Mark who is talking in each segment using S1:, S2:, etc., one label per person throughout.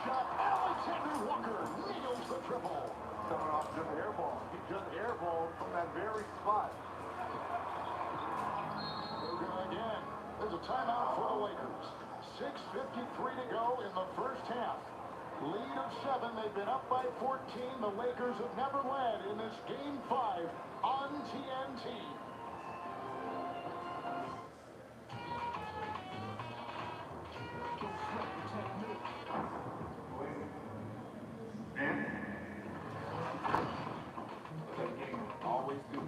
S1: shot. Alexander Walker nails the triple.
S2: Coming off just air ball. He just air ball from that very spot.
S1: Again, there's a timeout for the Lakers. 6:53 to go in the first half. Lead of 7. They've been up by 14. The Lakers have never led in this Game 5 on TNT.
S2: Always do.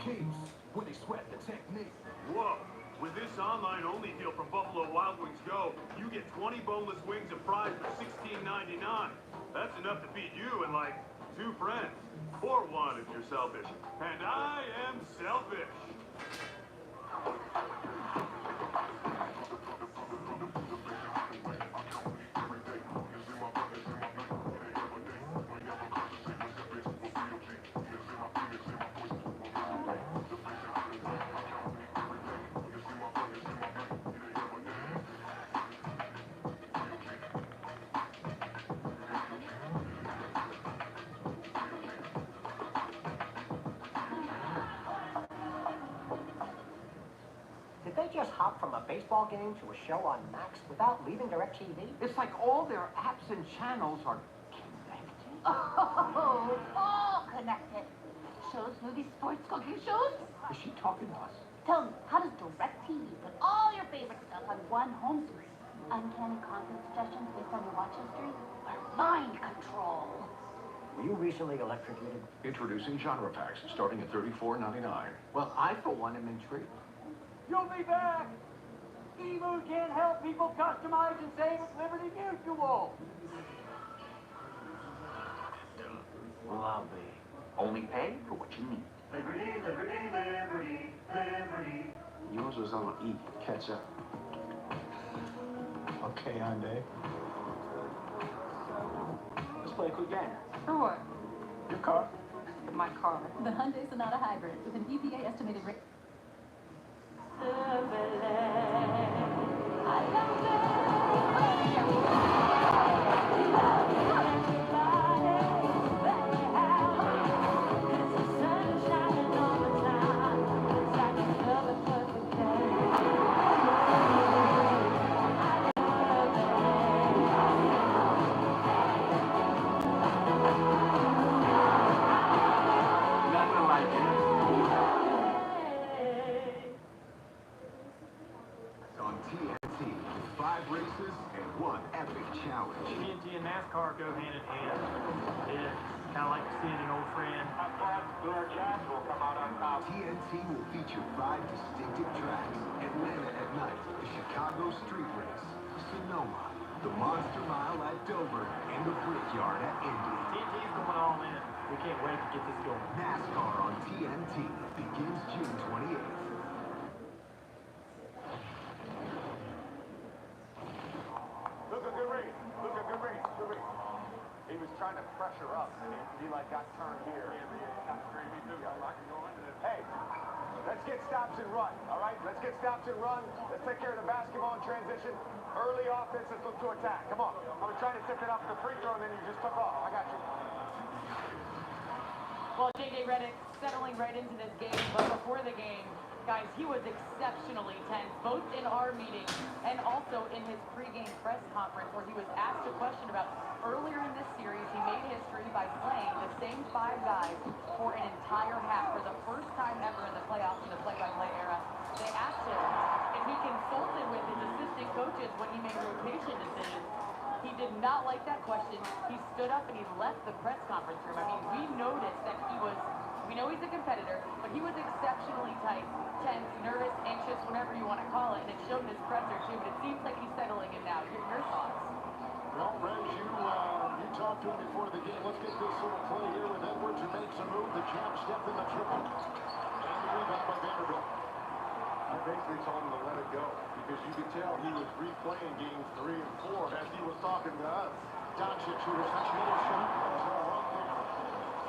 S3: Kings, when they sweat the technique.
S4: Whoa. With this online-only deal from Buffalo Wild Wings Go, you get 20 boneless wings and fries for $16.99. That's enough to feed you and, like, 2 friends. Or 1 if you're selfish. And I am selfish.
S5: Did they just hop from a baseball game to a show on Max without leaving DirecTV?
S6: It's like all their apps and channels are connected.
S7: Oh, all connected. Shows, movies, sports, cooking shows.
S6: Is she talking to us?
S7: Tell me, how does DirecTV put all your favorite stuff on one home screen? Uncanny content suggestions based on your watch history? Or mind control?
S5: Were you recently electrocuted?
S3: Introducing genre packs starting at $34.99.
S6: Well, I, for one, am intrigued.
S8: You'll be back! Emu can't help people customize and save at Liberty Mutual.
S6: Well, I'll be. Only pay for what you need.
S8: Liberty, liberty, liberty, liberty.
S2: Yours was on E. Catch up.
S1: Okay, Hyundai.
S2: Let's play a quick game.
S9: For what?
S2: Your car.
S9: My car.
S10: The Hyundai Sonata Hybrid with an EPA estimated rate.
S6: Nothing like it.
S3: On TNT, 5 races and 1 epic challenge.
S8: TNT and NASCAR go hand in hand. Yeah, kind of like seeing an old friend.
S3: TNT will feature 5 distinctive tracks. Atlanta at night, the Chicago Street Race, Sonoma, the Monster Mile at Dover, and the Brickyard at Indy.
S8: TNT's going all in. We can't wait to get this going.
S3: NASCAR on TNT begins June 28th.
S2: Look, a good race. Look, a good race. Good race. He was trying to pressure up, and he like got turned here. Hey, let's get stops and run, all right? Let's get stops and run. Let's take care of the basketball in transition. Early offense, let's look to attack. Come on. I was trying to tip it up the free throw, and then you just took off. I got you.
S9: Well, J.J. Redick settling right into this game, but before the game, guys, he was exceptionally tense, both in our meeting and also in his pregame press conference, where he was asked a question about earlier in this series, he made history by playing the same 5 guys for an entire half for the first time ever in the playoffs in the play-by-play era. They asked him if he consulted with his assistant coaches when he made rotation decisions. He did not like that question. He stood up and he left the press conference room. I mean, we noticed that we know he's a competitor, but he was exceptionally tight, tense, nervous, anxious, whatever you want to call it, and it showed in his presser too, but it seems like he's settling in now. Your thoughts?
S1: Well, Reg, you talked to him before the game. Let's get this little play here with Edwards, who makes a move. The champ stepped in the triple. And the rebound by Vanderbilt.
S2: I basically told him to let it go, because you could tell he was replaying games 3 and 4 as he was talking to us.
S1: Doncic, who was his middle shot,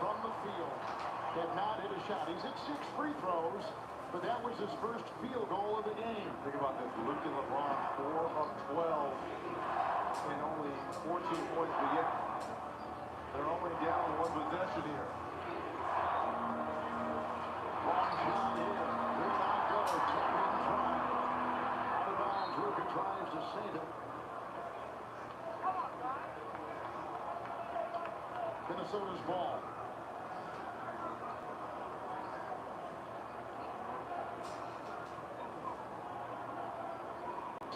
S1: from the field. Had not hit a shot. He's hit 6 free throws, but that was his first field goal of the game.
S2: Think about this. Luke and LeBron, 4 of 12 but yet they're only down one possession here.
S1: Long shot here. Will not go. Tapping try. Out of bounds. Ruka tries to save it. Minnesota's ball.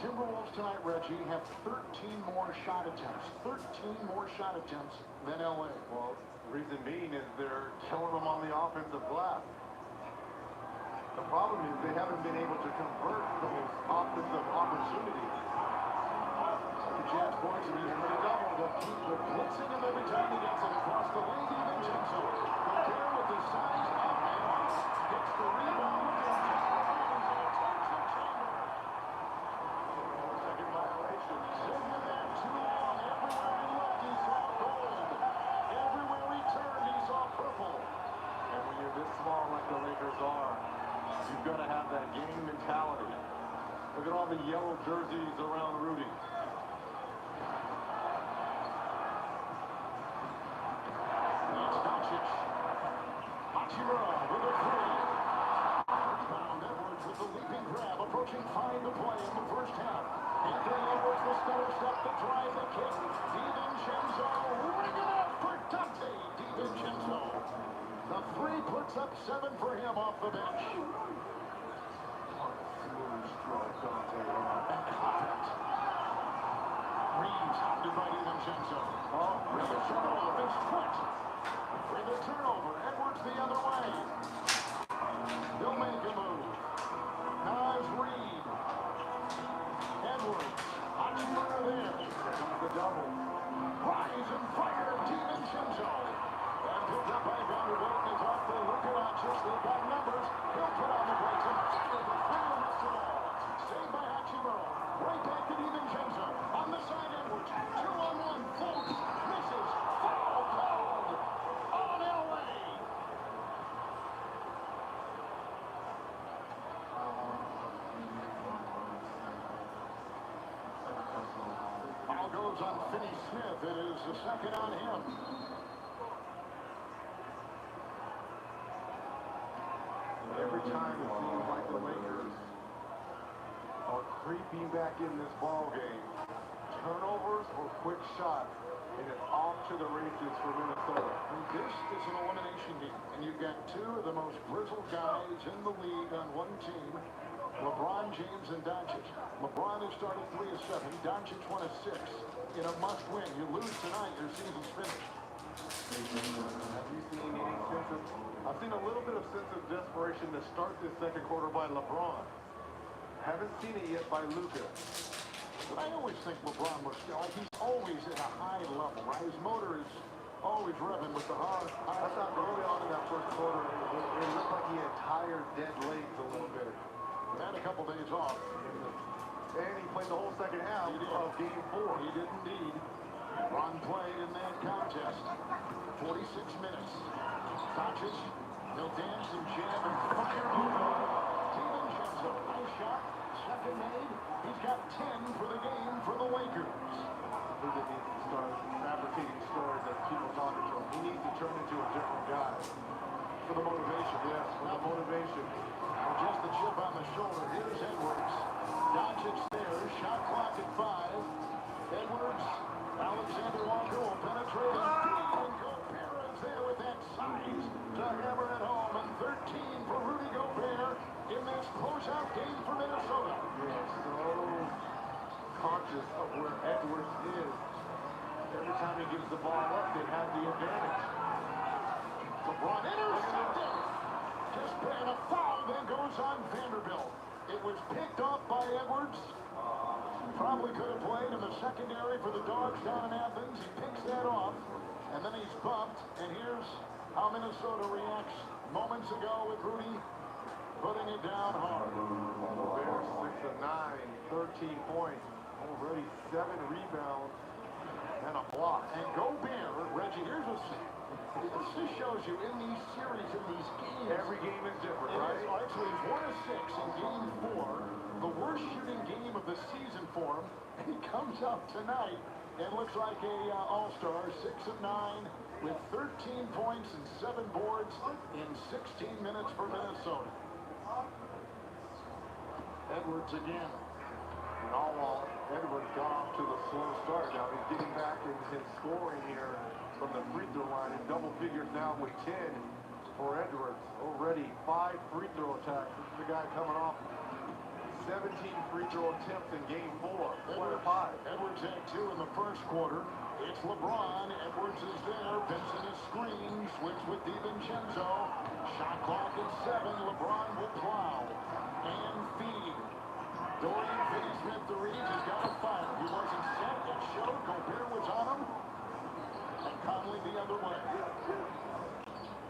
S1: Timberwolves tonight, Reggie, have 13 more shot attempts. 13 more shot attempts than LA.
S2: Well, reason being is they're killing them on the offensive glass. The problem is they haven't been able to convert those offensive opportunities.
S1: The Jazz boys are using the double to keep the blitzing him every time he gets it across the lane. DiVincenzo. Gobert with the size up and off. Gets the rebound. Second violation. Sitting there too long. Everywhere he looked, he saw gold. Everywhere he turned, he saw purple.
S2: And when you're this small like the Lakers are, you've got to have that game mentality. Look at all the yellow jerseys around Rudy.
S1: Hachimura with a three. Rebound Edwards with the leaping grab, approaching 5 to play in the first half. Anthony Edwards, the stutter step, the drive, the kick. DiVincenzo ring it up for Dante DiVincenzo. The three puts up 7 for him off the bench.
S2: Smooth stroke, Dante.
S1: And confident. Reeves hounded by DiVincenzo. Oh, with a turnover off his foot. With a turnover, Edwards the other way. He'll make a move. Nas Reed. Edwards. Hachimura there.
S2: The double.
S1: Rise and fire, DiVincenzo. And picked up by Vanderbilt. It's off the Lukanonchis. They've got numbers. He'll put on the brakes and fire the final miss the ball. Saved by Hachimura. Right back to DiVincenzo. On the side, Edwards. 2-on-1. Floats. Misses. Foul called on LA. Foul goes on Finney Smith. It is the second on him.
S2: Every time it seems like the Lakers are creeping back in this ball game. Turnovers or quick shots, and it's off to the races for Minnesota.
S1: And this is an elimination game, and you've got 2 of the most grizzled guys in the league on one team, LeBron James and Doncic. LeBron has started 3 of 7. Doncic 1 of 6 in a must-win. You lose tonight, your season's finished.
S2: Have you seen any sense of... I've seen a little bit of sense of desperation to start this second quarter by LeBron. Haven't seen it yet by Luka.
S1: But I always think LeBron looks like he's always at a high level, right? His motor is always revving with the hard.
S2: I thought early on in that first quarter, it looked like he had tired, dead legs a little bit.
S1: Had a couple days off.
S2: And he played the whole second half of game 4.
S1: He did indeed. Ron played in that contest. 46 minutes. Doncic, he'll dance and jam and fire over. DiVincenzo, nice shot. Second made. He's got 10 for the game for the Lakers.
S2: Luka needs to start fabricating stories as people talking to him. He needs to turn into a different guy.
S1: For the motivation, yes.
S2: For the motivation.
S1: Now just the chip on the shoulder. Here's Edwards. Doncic there. Shot clock at 5. Edwards. Alexander Walker will penetrate and Gobert is there with that size to hammer it home. And 13 for Rudy Gobert in this closeout game for Minnesota.
S2: Yeah, so conscious of where Edwards is. Every time he gives the ball up, they have the advantage.
S1: LeBron intercepted. Just paying a foul, then goes on Vanderbilt. It was picked off by Edwards. Probably could have played in the secondary for the Dogs down in Athens. He picks that off, and then he's bumped. And here's how Minnesota reacts moments ago with Rudy putting it down hard.
S2: Bears 6 of 9, 13 points, already 7 rebounds and a block.
S1: And Gobert, Reggie, here's what's this shows you in these series, in these games.
S2: Every game is different, right?
S1: Actually, he's 1 of 6 in game 4. The worst shooting game of the season for him. And he comes out tonight It looks like a all-star, 6 of 9, with 13 points and 7 boards in 16 minutes for Minnesota. Edwards again.
S2: And all while Edwards got off to the slow start. Now he's getting back in his scoring here from the free throw line in double figures now with 10 for Edwards. Already 5 free throw attacks. This is the guy coming off 17 free throw attempts in game 4.
S1: Edwards had 2 in the first quarter. It's LeBron. Edwards is there. Benson is screen. Switch with DiVincenzo. Shot clock at 7. LeBron will plow and feed. Dorian Finney-Smith, the Reeds, has got a fire. He wasn't set. It showed. Gobert was on him. And Conley the other way.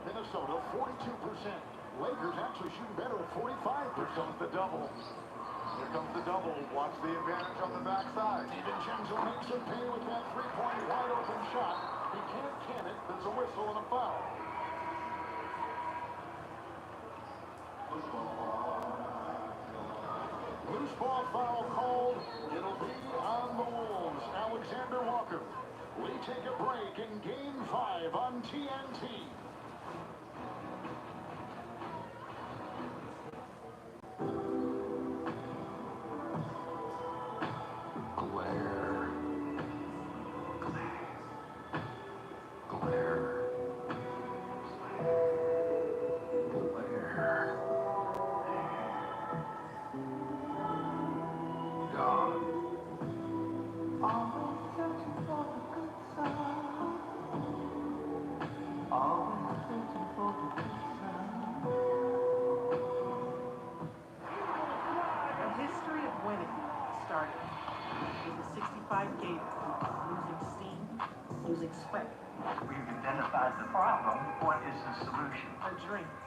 S1: Minnesota, 42%. Lakers actually shooting better at 45%.
S2: Here comes the double. Here comes the double. Watch the advantage on the backside.
S1: DiVincenzo makes him pay with that three-point wide-open shot. He can't can it. There's a whistle and a foul. Loose ball foul called. It'll be on the Wolves. Alexander Walker. We take a break in Game 5 on TNT.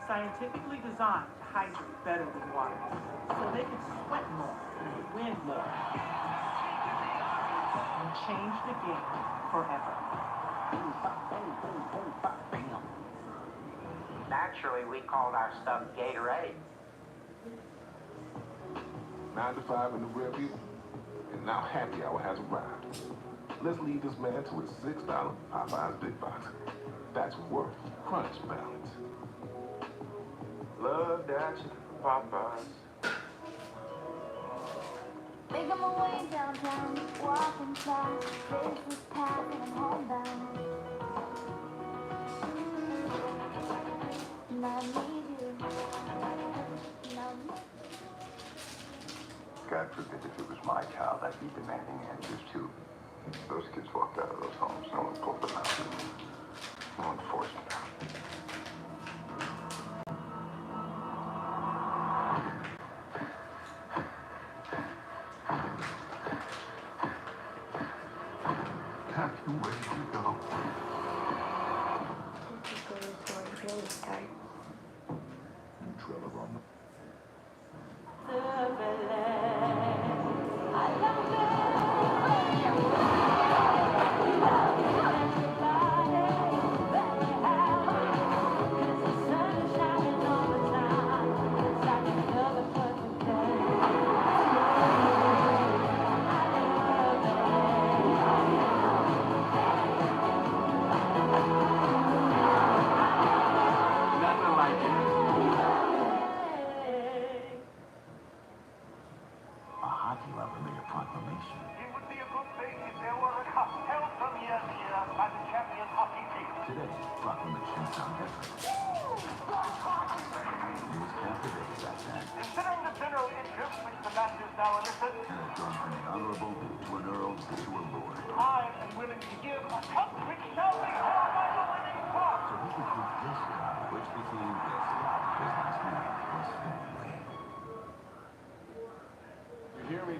S11: Scientifically designed to hydrate better than water, so they can sweat more, win more, and change the game forever.
S6: Naturally, we called our stuff Gatorade.
S3: 9 to 5 in the rear view, and now happy hour has arrived. Let's lead this man to his $6 Popeyes Big Box. That's worth crunch balance.
S6: Love that chicken from Popeyes.
S7: Making my way downtown, walking fast, faces packed and I'm homebound. And I need you.
S3: God forbid if it was my child, I'd be demanding answers too. Those kids walked out of those homes. No one pulled them out. No one forced them out. Captain, where did you go?
S7: Just go to the store and really start.
S3: You trailer on the...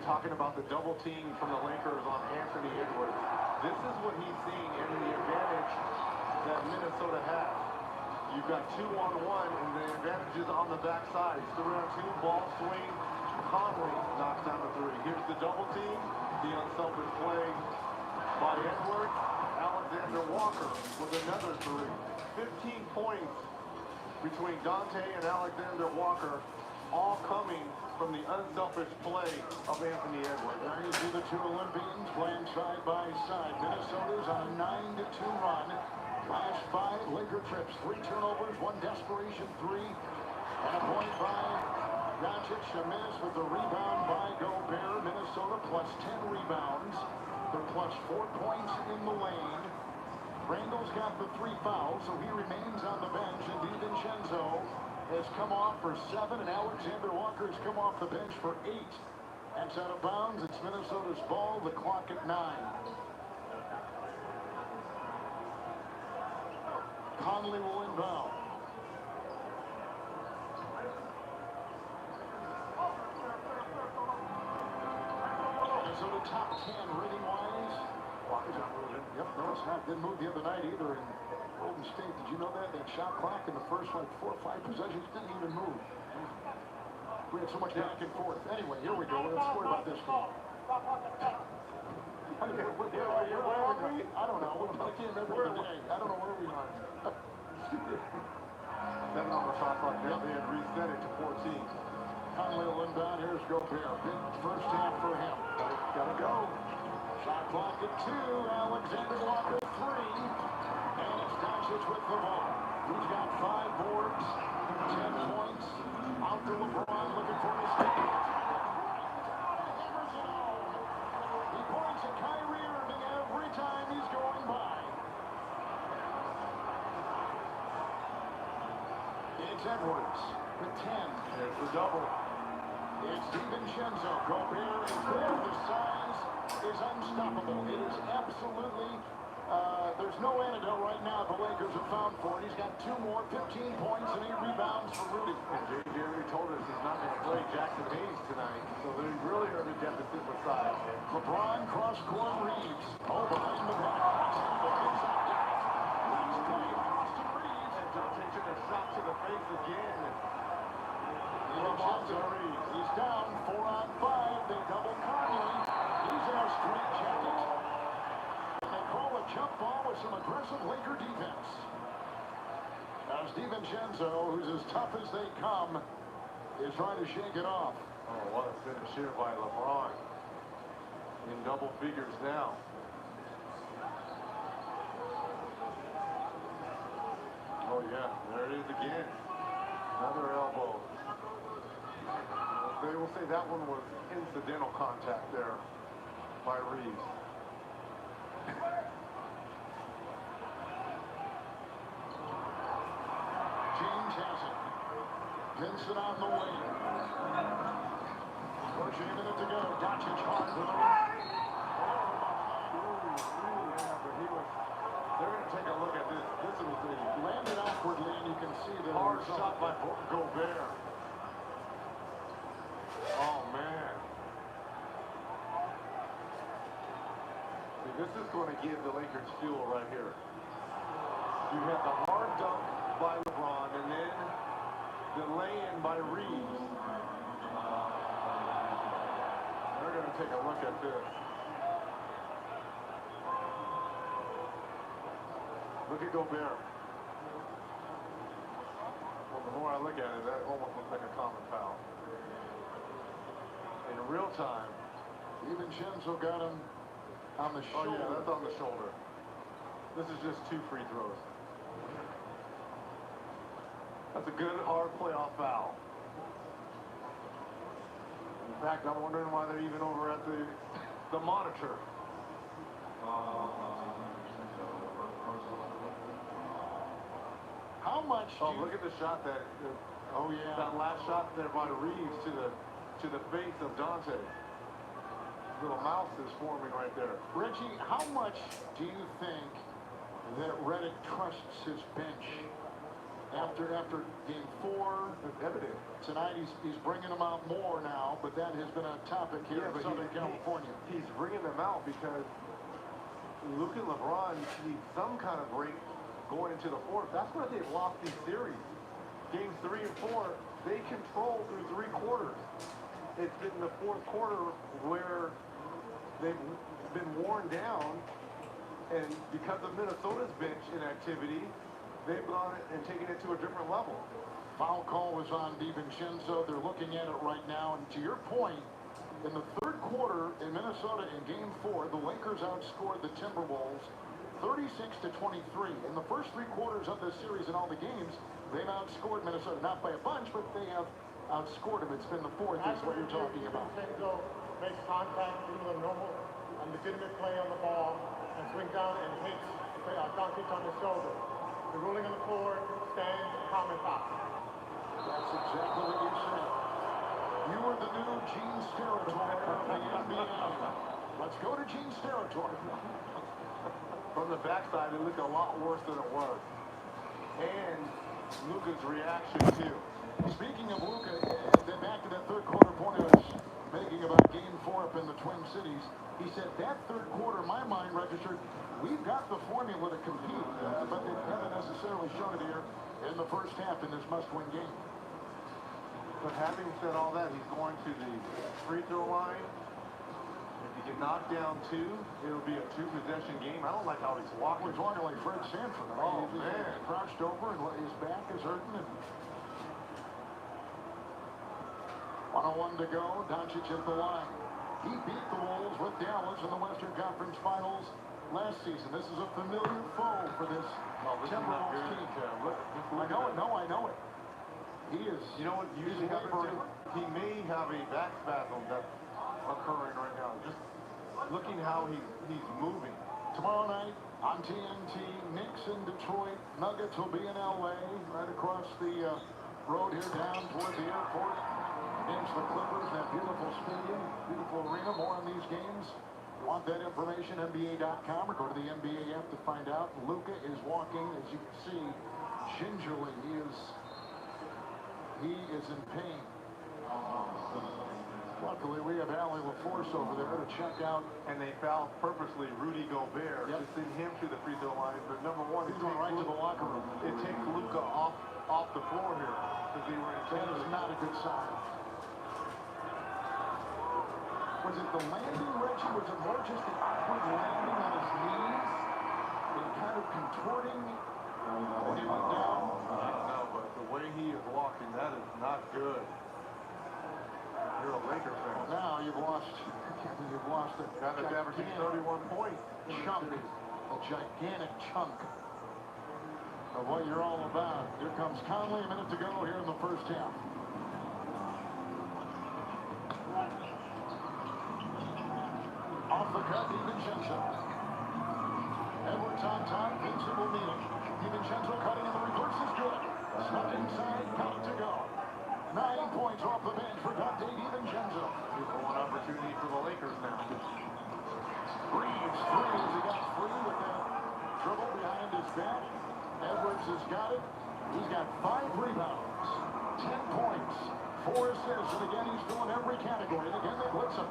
S2: Talking about the double team from the Lakers on Anthony Edwards. This is what he's seeing and the advantage that Minnesota has. You've got 2-on-1 and the advantage is on the backside. It's 3-on-2, ball swing. Conley knocks down the 3. Here's the double team. The unselfish play by Edwards. Alexander Walker with another 3. 15 points between Dante and Alexander Walker, all coming from the unselfish play of Anthony Edwards.
S1: There you see the two Olympians playing side by side. Minnesota's on a 9-2 run. Last 5 Laker trips, 3 turnovers, 1 desperation 3, and a point by Doncic. A miss with the rebound by Gobert. Minnesota plus 10 rebounds. They're plus 4 points in the lane. Randall's got the 3 fouls, so he remains on the bench. And DiVincenzo has come off for 7, and Alexander Walker has come off the bench for 8. That's out of bounds. It's Minnesota's ball. The clock at 9. Conley will inbound. Minnesota top 10 rating-wise.
S2: Clock's not moving.
S1: Yep, no, it's not. Didn't move the other night either in Golden State. Did you know that? That shot clock in the first, 4 or 5 possessions didn't even move. We had so much back and forth. Anyway, here we go. Let's worry about this game. Where are we? I don't know. I can't remember the day. I don't know where we are.
S2: 7 on the shot clock. Now they had reset it to 14.
S1: Conley will inbound. Here's Gobert. Big first half for him. Gotta go. Shot clock at 2. Alexander Walker 3. And it's Doncic with the ball. He's got 5 boards, 10 points. Out to LeBron looking for his second. He points at Kyrie Irving every time he's going by. It's Edwards with 10.
S2: There's the double.
S1: It's DiVincenzo. Gobert is there. The size is unstoppable. It is absolutely, there's no antidote right now the Lakers have found for it. He's got 2 more, 15 points and 8 rebounds for Rudy.
S2: And J.J. already told us he's not going to play Jackson Hayes tonight, so they really are the deficit with size.
S1: LeBron cross-court Reeves. Oh, behind the back. Last play, Austin Reeves.
S2: And Johnson took a shot to the face again.
S1: He's down 4 on 5. They double Conley. He's in a straight jacket. And they call a jump ball with some aggressive Laker defense. Now DiVincenzo, who's as tough as they come, is trying to shake it off.
S2: Oh, what a finish here by LeBron. In double figures now. Oh yeah, there it is again. Another elbow. They will say that one was incidental contact there by Reeves.
S1: James has it. Vincent on the wing. Pushing a minute to go. Doncic hard with the
S2: They're going to take a look at this. This was a
S1: landed awkwardly, and you can see the
S2: hard shot by Gobert. Oh, man. See, this is going to give the Lakers fuel right here. You have the hard dunk by LeBron, and then the lay-in by Reeves. They're going to take a look at this. Look at Gobert. Well, the more I look at it, that almost looks like a common foul. In real time.
S1: DiVincenzo got him on the shoulder.
S2: Oh, yeah, that's on the shoulder. This is just 2 free throws. That's a good, hard playoff foul. In fact, I'm wondering why they're even over at the monitor.
S1: How much?
S2: Oh, look at the shot that.
S1: Oh yeah.
S2: That last shot there by Reeves to the face of Dante. Little mouse is forming right there.
S1: Reggie, how much do you think that Redick trusts his bench after game 4?
S2: It's evident.
S1: Tonight he's bringing them out more now, but that has been a topic here in Southern California.
S2: He's bringing them out because Luke and LeBron need some kind of break going into the 4th. That's why they've lost these series. Games 3 and 4, they control through 3 quarters. It's been the 4th quarter where they've been worn down, and because of Minnesota's bench inactivity, they've gone and taken it to a different level.
S1: Foul call was on DiVincenzo. They're looking at it right now, and to your point, In the third quarter in Minnesota in Game 4, the Lakers outscored the Timberwolves 36-23. In the first 3 quarters of this series in all the games, they've outscored Minnesota. Not by a bunch, but they have outscored them. It's been the fourth is what you're talking about.
S2: Vincenzo makes contact, doing a normal, legitimate play on the ball, and swings down and hits Doncic on the shoulder. The ruling on the floor stands, common foul.
S1: That's exactly what you said. You were the new Gene's territory of the NBA. Let's go to Gene's territory.
S2: From the backside, it looked a lot worse than it was. And Luka's reaction, too.
S1: Speaking of Luka, then back to that third quarter point I was making about Game 4 up in the Twin Cities. He said that third quarter, my mind registered, we've got the formula to compete, but they haven't necessarily shown it here in the first half in this must-win game.
S2: But having said all that, he's going to the free throw line. If he can knock down 2, it'll be a 2-possession game. I don't like how he's walking.
S1: He's walking like Fred Sanford.
S2: Oh,
S1: he's
S2: man.
S1: Crouched over and his back is hurting. And 1:01 to go. Doncic at the line. He beat the Wolves with Dallas in the Western Conference Finals last season. This is a familiar foe for this Timberwolves team. I know it. No, I know it. He is.
S2: You know what usually happens to him? He may have a back spasm that's occurring right now. Just looking how he's moving.
S1: Tomorrow night on TNT, Knicks in Detroit. Nuggets will be in LA, right across the road here down toward the airport. Against the Clippers, that beautiful stadium, beautiful arena. More on these games. Want that information, NBA.com, or go to the NBA app to find out. Luka is walking, as you can see, gingerly. He is in pain. Luckily, we have Allie LaForce over there to check out.
S2: And they fouled purposely Rudy Gobert to send him to the free throw line. But number one,
S1: He's going right to the locker room.
S2: It takes Luka off the floor here because they were
S1: That is not a good sign. Was it the landing, Reggie? Was it more just the awkward landing on his knees and kind of contorting when he went down?
S2: No, but the way he is walking, that is not good. You're a Laker fan.
S1: Well, now you've lost a
S2: Guy that's averaging 31 points.
S1: chunk, a gigantic chunk of what you're all about. Here comes Conley, a minute to go here in the first half. Off the cut, DiVincenzo. Edwards on top, Vincent will meet him. DiVincenzo cutting in the reverse is good. Snuck inside, got it to go. 9 points off the bench for Dante DiVincenzo.
S2: One opportunity for the Lakers now.
S1: Reeves threes. He got free with that dribble behind his back. Edwards has got it. He's got 5 rebounds, 10 points, 4 assists, and again he's doing every category. And again they blitz him.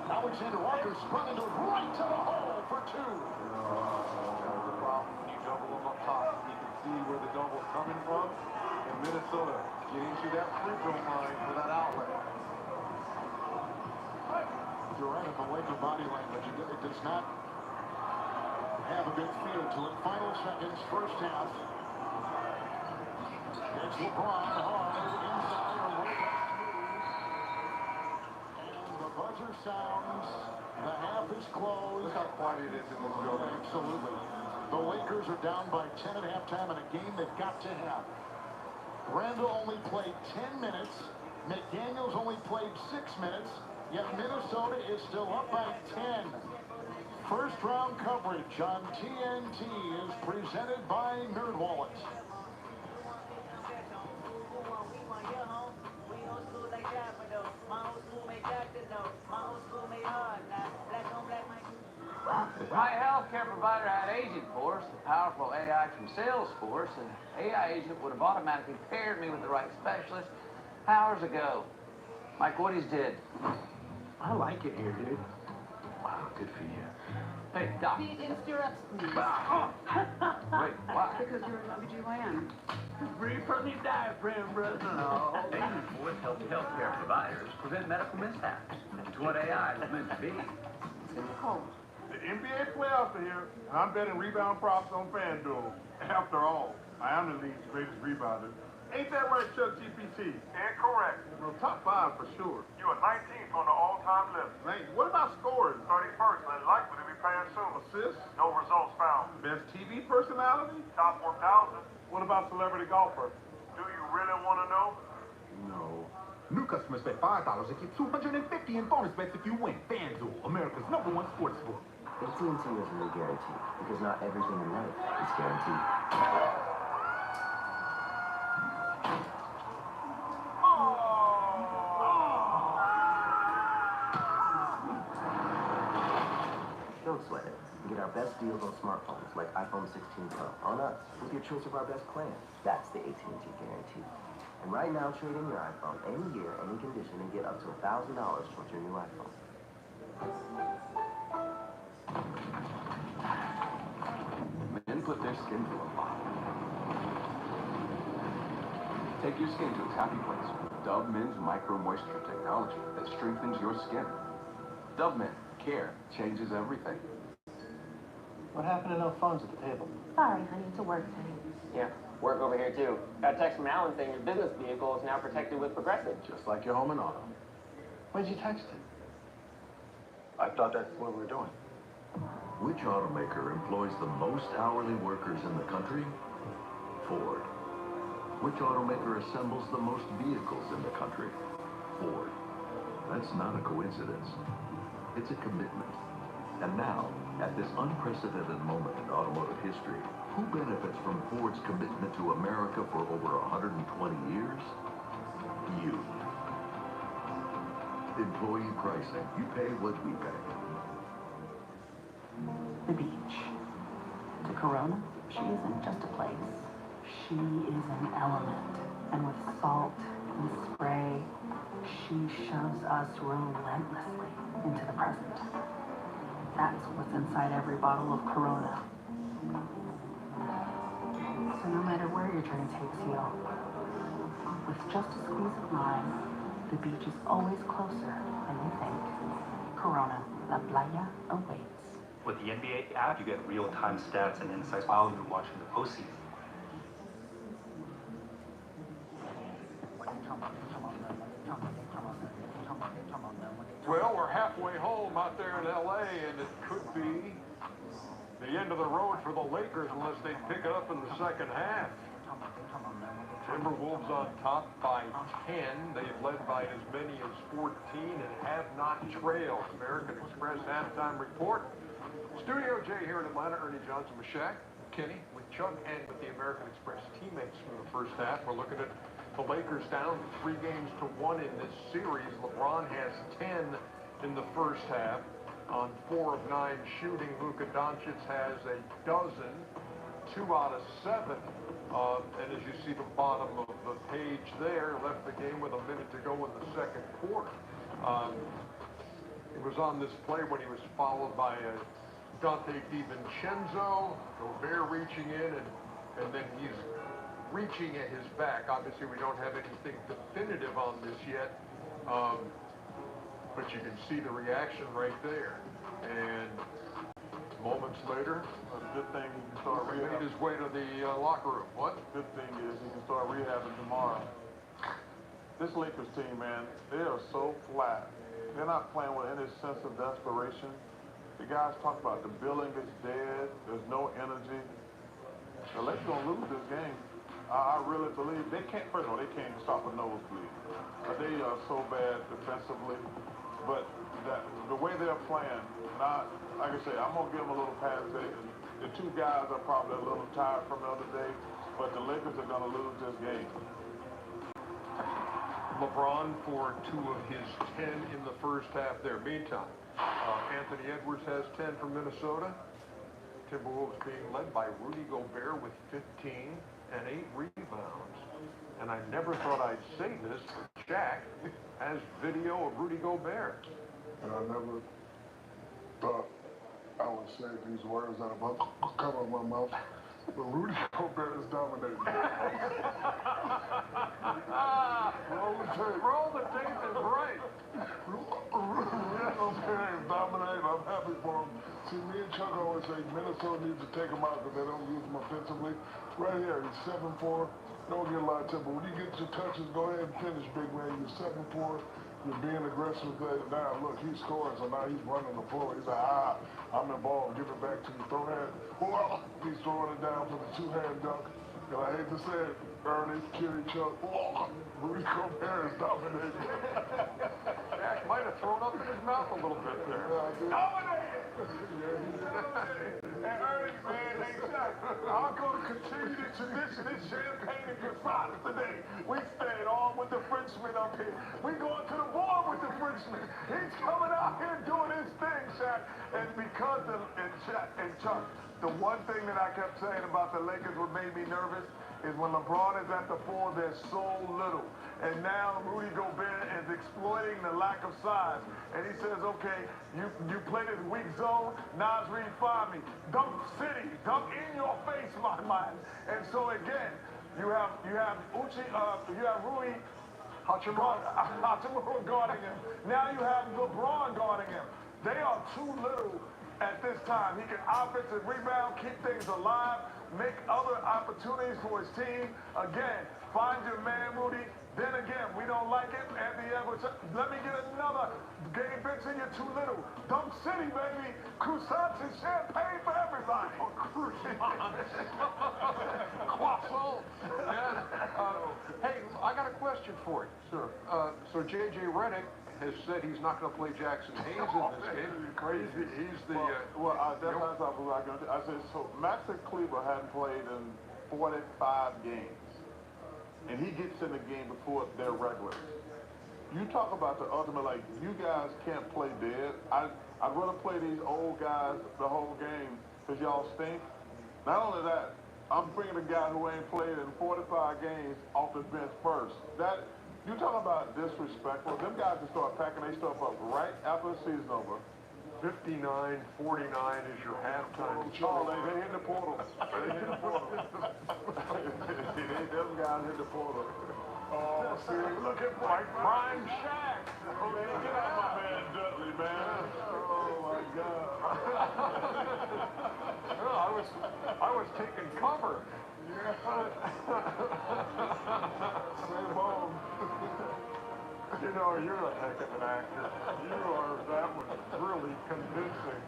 S1: Alexander Walker spun into it right to the hole for 2.
S2: That was the problem when you double them up top. You can see where the double's coming from. And Minnesota getting to that free throw line for that outlet.
S1: You're right on the Laker body language. It does not have a good feel to it. Final seconds, first half. It's LeBron hard inside or way back. And the buzzer sounds. The half is closed.
S2: Look how quiet it is in this building.
S1: Absolutely. The Lakers are down by 10 at halftime in a game they've got to have. Randall only played 10 minutes. McDaniels only played 6 minutes. Yet Minnesota is still up by 10. First round coverage on TNT is presented by NerdWallet.
S12: My healthcare provider had Agent Force, a powerful AI from Salesforce, and AI Agent would have automatically paired me with the right specialist hours ago. Mike Woody's did.
S6: I like it here, dude. Wow, good for you.
S12: Hey, Doc.
S10: Speed in stirrups, please.
S12: Wait, why?
S10: Because you're an OBGYN.
S12: Free from the diaphragm, brother. No. Agent Force helps healthcare providers prevent medical mishaps. That's what AI is meant to be.
S10: It's in the cold.
S2: The NBA playoffs are here, and I'm betting rebound props on FanDuel. After all, I am the league's greatest rebounder
S4: Ain't that right, Chuck GPT?
S2: Incorrect.
S4: Well, top 5 for sure.
S2: You are 19th on the all-time list.
S4: Thank you. What about scores?
S2: 31st and likely to be paying soon.
S4: Assists?
S2: No results found.
S4: Best TV personality?
S2: Top 1,000.
S4: What about celebrity golfer?
S2: Do you really want to know?
S3: No. New customers bet $5 and get $250 in bonus bets if you win. FanDuel, America's #1 sports book.
S6: AT&T is a new guarantee, because not everything in life is guaranteed. Don't sweat it. You get our best deals on smartphones like iPhone 16 Pro on us with your choice of our best plan. That's the AT&T guarantee. And right now, trade in your iPhone any year, any condition, and get up to $1,000 towards your new iPhone. Men put their skin through a lot. Take your skin to its happy place with Dove Men's Micro Moisture technology that strengthens your skin. Dove Men, care changes everything.
S13: What happened to no phones at the table?
S10: Sorry, honey, it's a work thing.
S14: Yeah, work over here too. Got a text from Alan saying your business vehicle is now protected with Progressive.
S13: Just like your home and auto. When'd you text it? I thought that's what we were doing.
S15: Which automaker employs the most hourly workers in the country? Ford. Which automaker assembles the most vehicles in the country? Ford. That's not a coincidence. It's a commitment. And now, at this unprecedented moment in automotive history, who benefits from Ford's commitment to America for over 120 years? You. Employee pricing. You pay what we pay.
S10: The beach. To Corona, she isn't just a place. She is an element. And with salt and spray, she shoves us relentlessly into the present. That's what's inside every bottle of Corona. So no matter where your journey takes you, with just a squeeze of lime, the beach is always closer than you think. Corona, La Playa awaits.
S16: With the NBA app, you get real-time stats and insights while you're watching the postseason.
S2: Well, we're halfway home out there in L.A., and it could be the end of the road for the Lakers unless they pick it up in the second half. Timberwolves on top by 10. They've led by as many as 14 and have not trailed. American Express halftime report. Studio J here in Atlanta. Ernie Johnson, Mashak, Kenny, with Chuck, and with the American Express teammates from the first half. We're looking at the Lakers down 3 games to 1 in this series. LeBron has 10 in the first half on 4 of 9 shooting. Luka Doncic has a dozen, 2 out of 7. And as you see the bottom of the page there, left the game with a minute to go in the second quarter. It was on this play when he was followed by Dante DiVincenzo. Gobert reaching in, and then he's reaching at his back. Obviously, we don't have anything definitive on this yet, but you can see the reaction right there. And moments later,
S4: a good thing he can start
S2: he made his way to the locker room. What?
S4: Good thing is he can start rehabbing tomorrow. This Lakers team, man, they are so flat. They're not playing with any sense of desperation. The guys talk about the building is dead. There's no energy. The Lakers gonna lose this game. I really believe they can't. First of all, they can't stop a nosebleed. They are so bad defensively, but the way they're playing, not like I say, I'm gonna give them a little pass. The 2 guys are probably a little tired from the other day, but the Lakers are gonna lose this game.
S2: LeBron for 2 of his 10 in the first half there. Meantime, Anthony Edwards has 10 from Minnesota. Timberwolves being led by Rudy Gobert with 15 and 8 rebounds. And I never thought I'd say this, but Shaq has video of Rudy Gobert.
S1: And I never thought I would say these words that are about to come out of my mouth. But Rudy Gobert is dominating.
S2: Roll the tape is right.
S1: Rudy Gobert is dominating. I'm happy for him. See, me and Chuck always say Minnesota needs to take him out because they don't use him offensively. Right here, he's 7'4",
S17: Don't get a lot of time, but when you get your touches, go ahead and finish, big man. You're setting for it. You're being aggressive with that. Now, look, he's scoring, so now he's running the floor. He's like, I'm involved. Give it back to you. Throw that. Whoa. He's throwing it down for the two-hand dunk. And I hate to say it, Ernie, Kitty, Chuck, whoa. Rudy Gobert is dominating.
S2: Jack might have thrown up in his mouth a little bit there. Dominated! And Ernie, man, hey, Chuck, I'm going to continue the tradition of champagne and croissants today. We stayed on with the Frenchman up here. We going to the board with the Frenchman. He's coming out here doing his thing, Shaq. And because of, and Chuck, the one thing that I kept saying about the Lakers what made me nervous is when LeBron is at the four, they're so little. And now Rudy Gobert is exploiting the lack of size. And he says, okay, you play this weak zone, Nas Reed, find me. Dunk city, dunk in your face, my man. And so again, you have Rui Hachimura guarding him. Now you have LeBron guarding him. They are too little at this time. He can offensive rebound, keep things alive, make other opportunities for his team. Again, find your man, Rudy. Then again, we don't like it. Anthony Edwards, let me get another. Gabe Vincent, you're too little. Dunk City, baby. Croissants and champagne for everybody. Oh, croissants.
S18: Croissants. Yes. Hey, I got a question for you.
S17: Sure.
S18: So J.J. Redick has said he's not going to play Jackson Hayes in this game.
S17: Crazy.
S18: He's the...
S17: that's what I thought we were going to do. I said, so Max Kleber hadn't played in 45 games. And he gets in the game before they're regular. You talk about the ultimate, like, you guys can't play dead. I'd rather play these old guys the whole game because y'all stink. Not only that, I'm bringing a guy who ain't played in 45 games off the bench first. That, you talk about disrespectful. Them guys can start packing their stuff up right after the season over.
S18: 59-49 is your halftime.
S17: Oh, they hit the portal. They hit the portal. Them guys hit the portal. Oh, see, look at my prime Shaq. Oh, man, get out my man Dudley, man. Oh, my God.
S18: I was taking cover.
S17: Same home.
S18: You know, you're a heck of an actor. That was really convincing.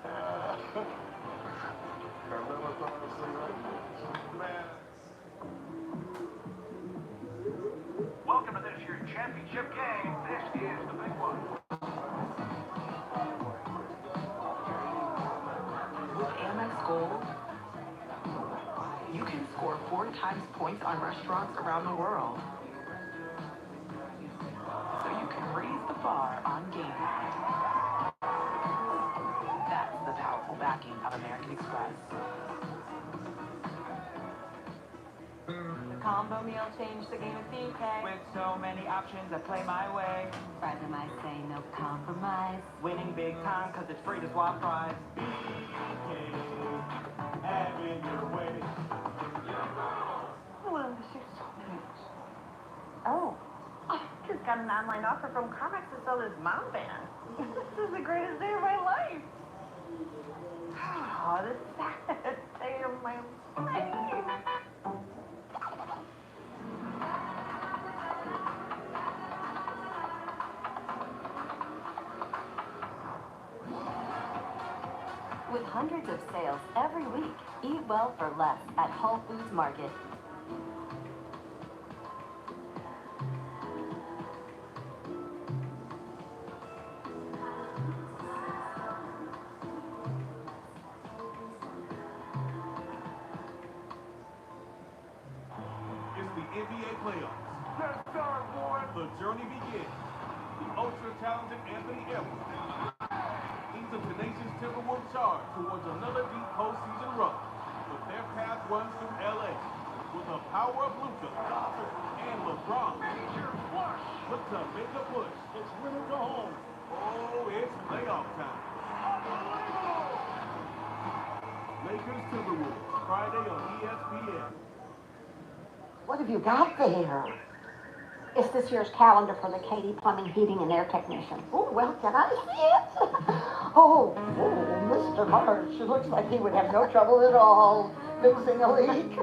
S19: Welcome to this year's championship game. This is the big one.
S10: With Amex Gold, you can score 4 times points on restaurants around the world. So you can raise the bar on game night. That's the powerful backing of American Express.
S9: The combo meal changed the game of BK. With so many options, I play my way.
S10: Fries and I say no compromise.
S11: Winning big time because it's free to swap fries. BK, having your way.
S7: Hello, Mr. Solomons. Oh. I just got an online offer from Climax to sell this mom band. This is the greatest day of my life. Oh, the saddest day of my life.
S20: With hundreds of sales every week, eat well for less at Whole Foods Market.
S4: NBA playoffs.
S2: Yes, sir, boy.
S4: The journey begins. The ultra-talented Anthony Edwards leads a tenacious Timberwolves charge towards another deep postseason run. But their path runs through LA with the power of Luka and LeBron.
S1: Major flush.
S4: Look to make a push.
S1: It's win or go home.
S4: Oh, it's playoff time.
S1: Unbelievable.
S4: Lakers Timberwolves, Friday on ESPN.
S21: What have you got there? It's this year's calendar for the Katie Plumbing, Heating, and Air Technician. Oh, well, can I see it? Oh, Mr. Marsh, it looks like he would have no trouble at all fixing a leak.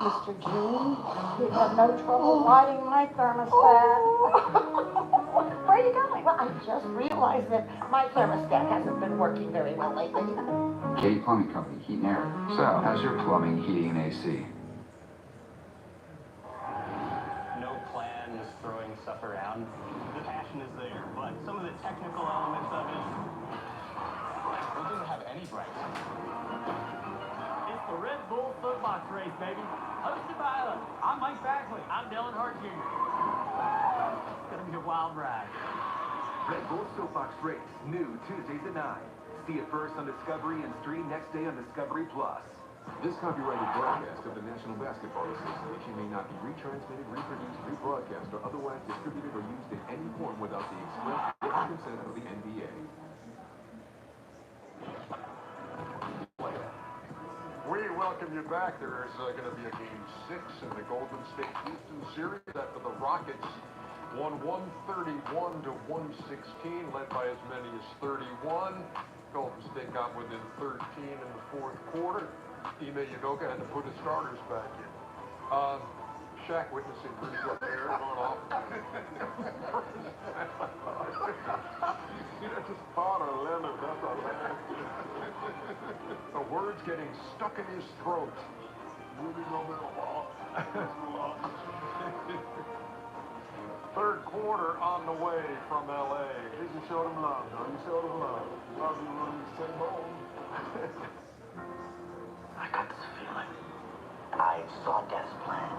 S21: Mr. G, you've had no trouble lighting my thermostat. Where are you going? Well, I just realized that my thermostat hasn't been working very well lately.
S5: Katie Plumbing Company, heat and air. So, how's your plumbing, heating, and AC?
S22: No plan, just throwing stuff around. The passion is there, but some of the technical elements of it, it doesn't have any bright spots.
S8: It's the Red Bull Soapbox Race, baby. Hosted by I'm Mike Bagley. I'm Dylan Hart Jr. It's gonna be a wild ride.
S23: Red Bull Soapbox Race, new Tuesdays at 9. See it first on Discovery and stream next day on Discovery Plus.
S24: This copyrighted broadcast of the National Basketball Association may not be retransmitted, reproduced, rebroadcast, or otherwise distributed or used in any form without the express written consent of the NBA.
S18: We welcome you back. There is going to be a Game 6 in the Golden State Houston series after the Rockets won 131 to 116, led by as many as 31. Golden State got within 13 in the fourth quarter. Ime Udoka had to put his starters back in. Shaq witnessing pretty good air going off. You know, just Potter Leonard, that's a laugh. The words getting stuck in his throat. Moving over the wall. Third quarter on the way from LA. Did you show them love? No, you showed them love. Love you when you send home.
S6: I got this feeling. I saw Death's plan.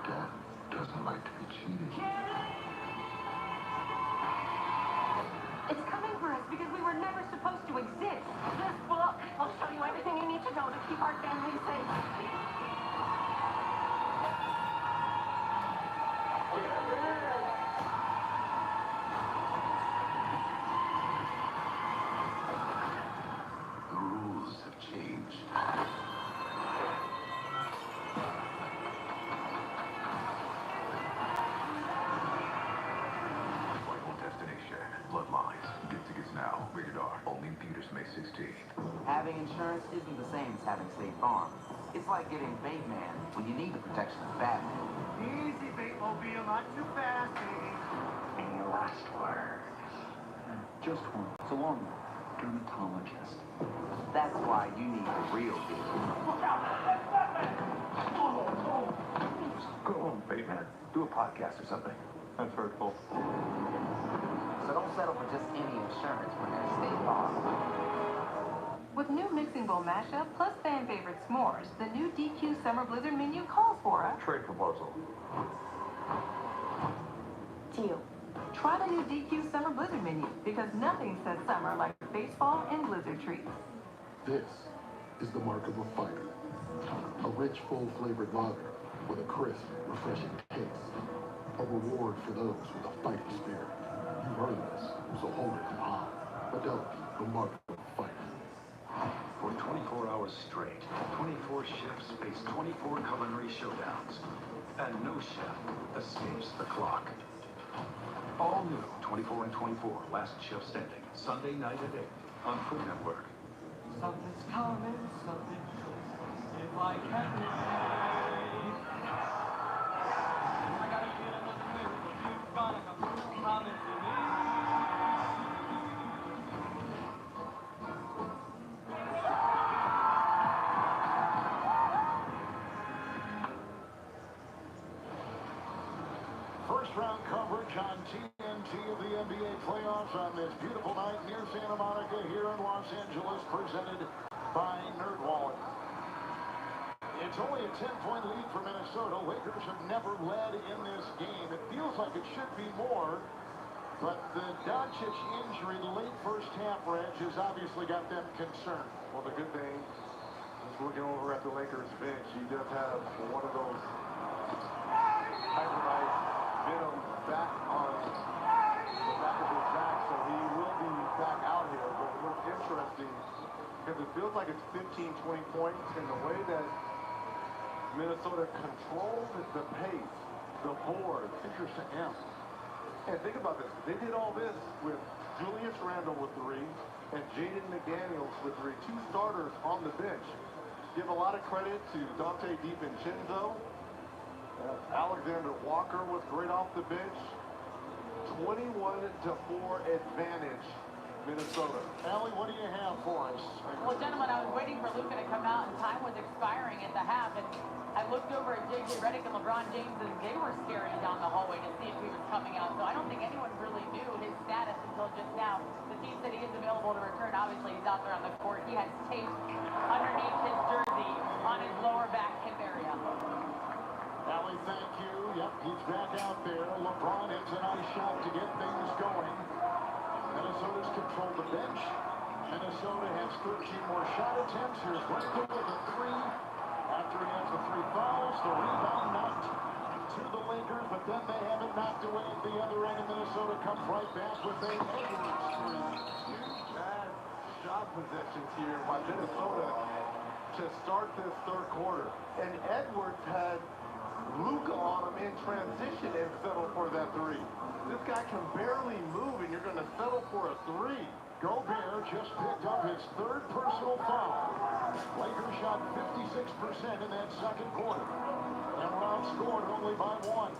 S24: Death doesn't like to be cheated.
S21: It's coming for us because we were never supposed to exist. This book will show you everything you need to know to keep our family safe.
S24: The rules have changed. Final destination. Bloodlines. Get tickets now. Rated R. Only in theaters May 16th.
S12: Having insurance isn't the same as having State Farm. It's like getting Bateman when you need the protection of Batman.
S8: Easy, Batemobile, not too fast, baby.
S23: Any last words? Just one. So long, dermatologist.
S12: That's why you need the real deal.
S23: Go on, Bateman. Do a podcast or something. That's hurtful.
S12: So don't settle for just any insurance when there's State Farm.
S25: With new Mixing Bowl mashup plus fan favorite s'mores, the new DQ Summer Blizzard menu calls for a
S18: Trade proposal.
S21: Deal.
S25: try the new DQ Summer Blizzard menu because nothing says summer like baseball and Blizzard treats.
S24: This is the mark of a fighter. A rich, full-flavored lager with a crisp, refreshing taste. A reward for those with a fighting spirit. You've earned this, so hold it high. Fidelity, the mark of a fighter.
S15: For 24 hours straight, 24 chefs face 24 culinary showdowns. And no chef escapes the clock. All new 24 and 24, Last Chef Standing, Sunday night at 8 on Food Network.
S8: Something's coming, something if I can wait. I got a feeling that the miracle you've gonna come coming to me.
S1: First round coverage on TNT of the NBA playoffs on this beautiful night near Santa Monica here in Los Angeles, presented by NerdWallet. It's only a 10-point lead for Minnesota. Lakers have never led in this game. It feels like it should be more, but the Doncic injury, the late first half, Reg, has obviously got them concerned.
S2: Well, the good thing is looking over at the Lakers bench, he does have one of those hybridized venom back on the back of his back, so he will be back out here. But it looks interesting because it feels like it's 15, 20 points, and the way that
S18: Minnesota controlled the pace, the board.
S1: Interesting, yeah.
S18: And think about this. They did all this with Julius Randle with 3 and Jaden McDaniels with 3. 2 starters on the bench. Give a lot of credit to Dante DiVincenzo. Alexander Walker was great off the bench. 21-4 advantage, Minnesota.
S1: Allie, what do you have for us?
S9: Well, gentlemen, I was waiting for Luka to come out, and time was expiring at the half, and I looked over at J.J. Redick and LeBron James, and they were scurrying down the hallway to see if he was coming out. So I don't think anyone really knew his status until just now. The team said he is available to return. Obviously, he's out there on the court. He has tape underneath his jersey on his lower back hip area.
S1: Allie, thank you. Yep, he's back out there. LeBron hits a nice shot to get things going. Minnesota's controlled the bench. Minnesota has 13 more shot attempts. Here's Randle with a 3. After he has the 3 fouls, the rebound knocked to the Lakers, but then they have it knocked away at the other end, and Minnesota comes right back with a Edwards 3.
S18: Huge bad shot possessions here by Minnesota to start this third quarter. And Edwards had Luka on him in transition and settled for that 3. This guy can barely move, and you're going to settle for a 3.
S1: Gobert just picked up his 3rd personal foul. Lakers shot 56% in that second quarter. And were outscored only by 1.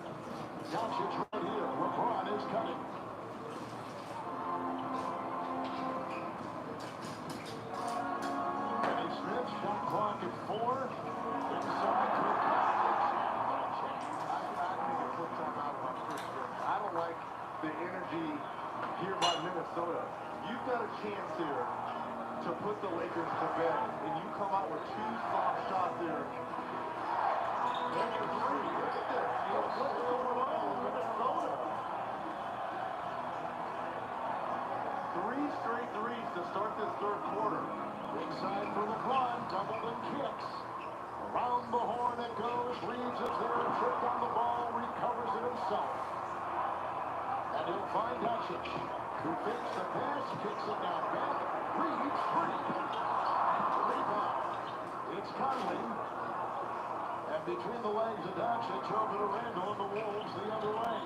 S1: Doncic right here. LeBron is cutting. Kenny Smith, shot clock at 4. Inside to
S18: I don't like the energy here by Minnesota. You've got a chance here to put the Lakers to bed, and you come out with 2 soft shots here. Look at this. What's going on in Minnesota? 3 straight threes to start this third quarter.
S1: inside for LeBron. Doubled and kicks. Around the horn it goes. Reeves is there, tripped on the ball, recovers it himself. And he'll find Doncic, who fakes the pass, kicks it down back. Reeves, 3. Rebound. It's Conley. And between the legs of Doncic, over to Randle, and the Wolves the other way.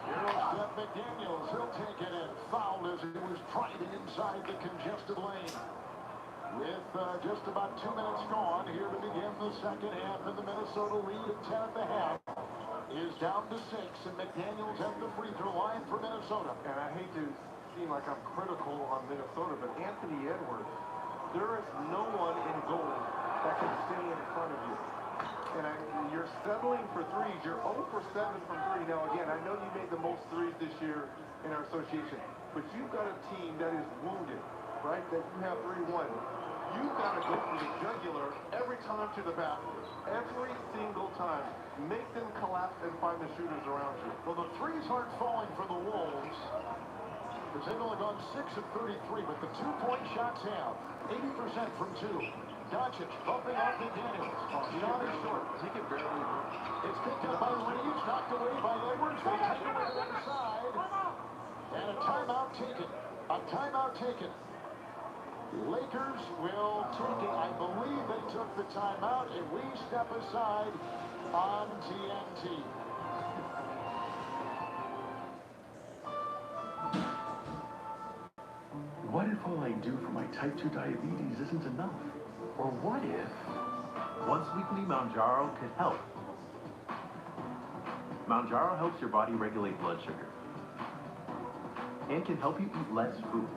S1: Here's Steph McDaniels. He'll take it in. Fouled as he was driving inside the congested lane. With just about 2 minutes gone here to begin the second half, and the Minnesota lead of 10 at the half is down to 6, and McDaniels at the free throw line for Minnesota.
S18: And I hate to seem like I'm critical on Minnesota, but Anthony Edwards, there is no one in goal that can stay in front of you. And you're settling for threes. You're 0 for 7 from 3. Now, again, I know you made the most threes this year in our association, but you've got a team that is wounded, right? That you have 3-1. You've got to go for the jugular every time to the basket. Every single time. Make them collapse and find the shooters around you.
S1: Well, the threes aren't falling for the Wolves, because they've only gone 6 of 33, but the 2-point shots have 80% from 2. Doncic bumping off McDaniels. Shot is short.
S18: He can barely move.
S1: It's picked up by Reeves, knocked away by Edwards. They take it to the inside. And a timeout taken. A timeout taken. Lakers will take it. I believe they took the timeout, and we step aside on TNT.
S3: What if all I do for my type 2 diabetes isn't enough? Or what if once-weekly Mounjaro could help? Mounjaro helps your body regulate blood sugar and can help you eat less food.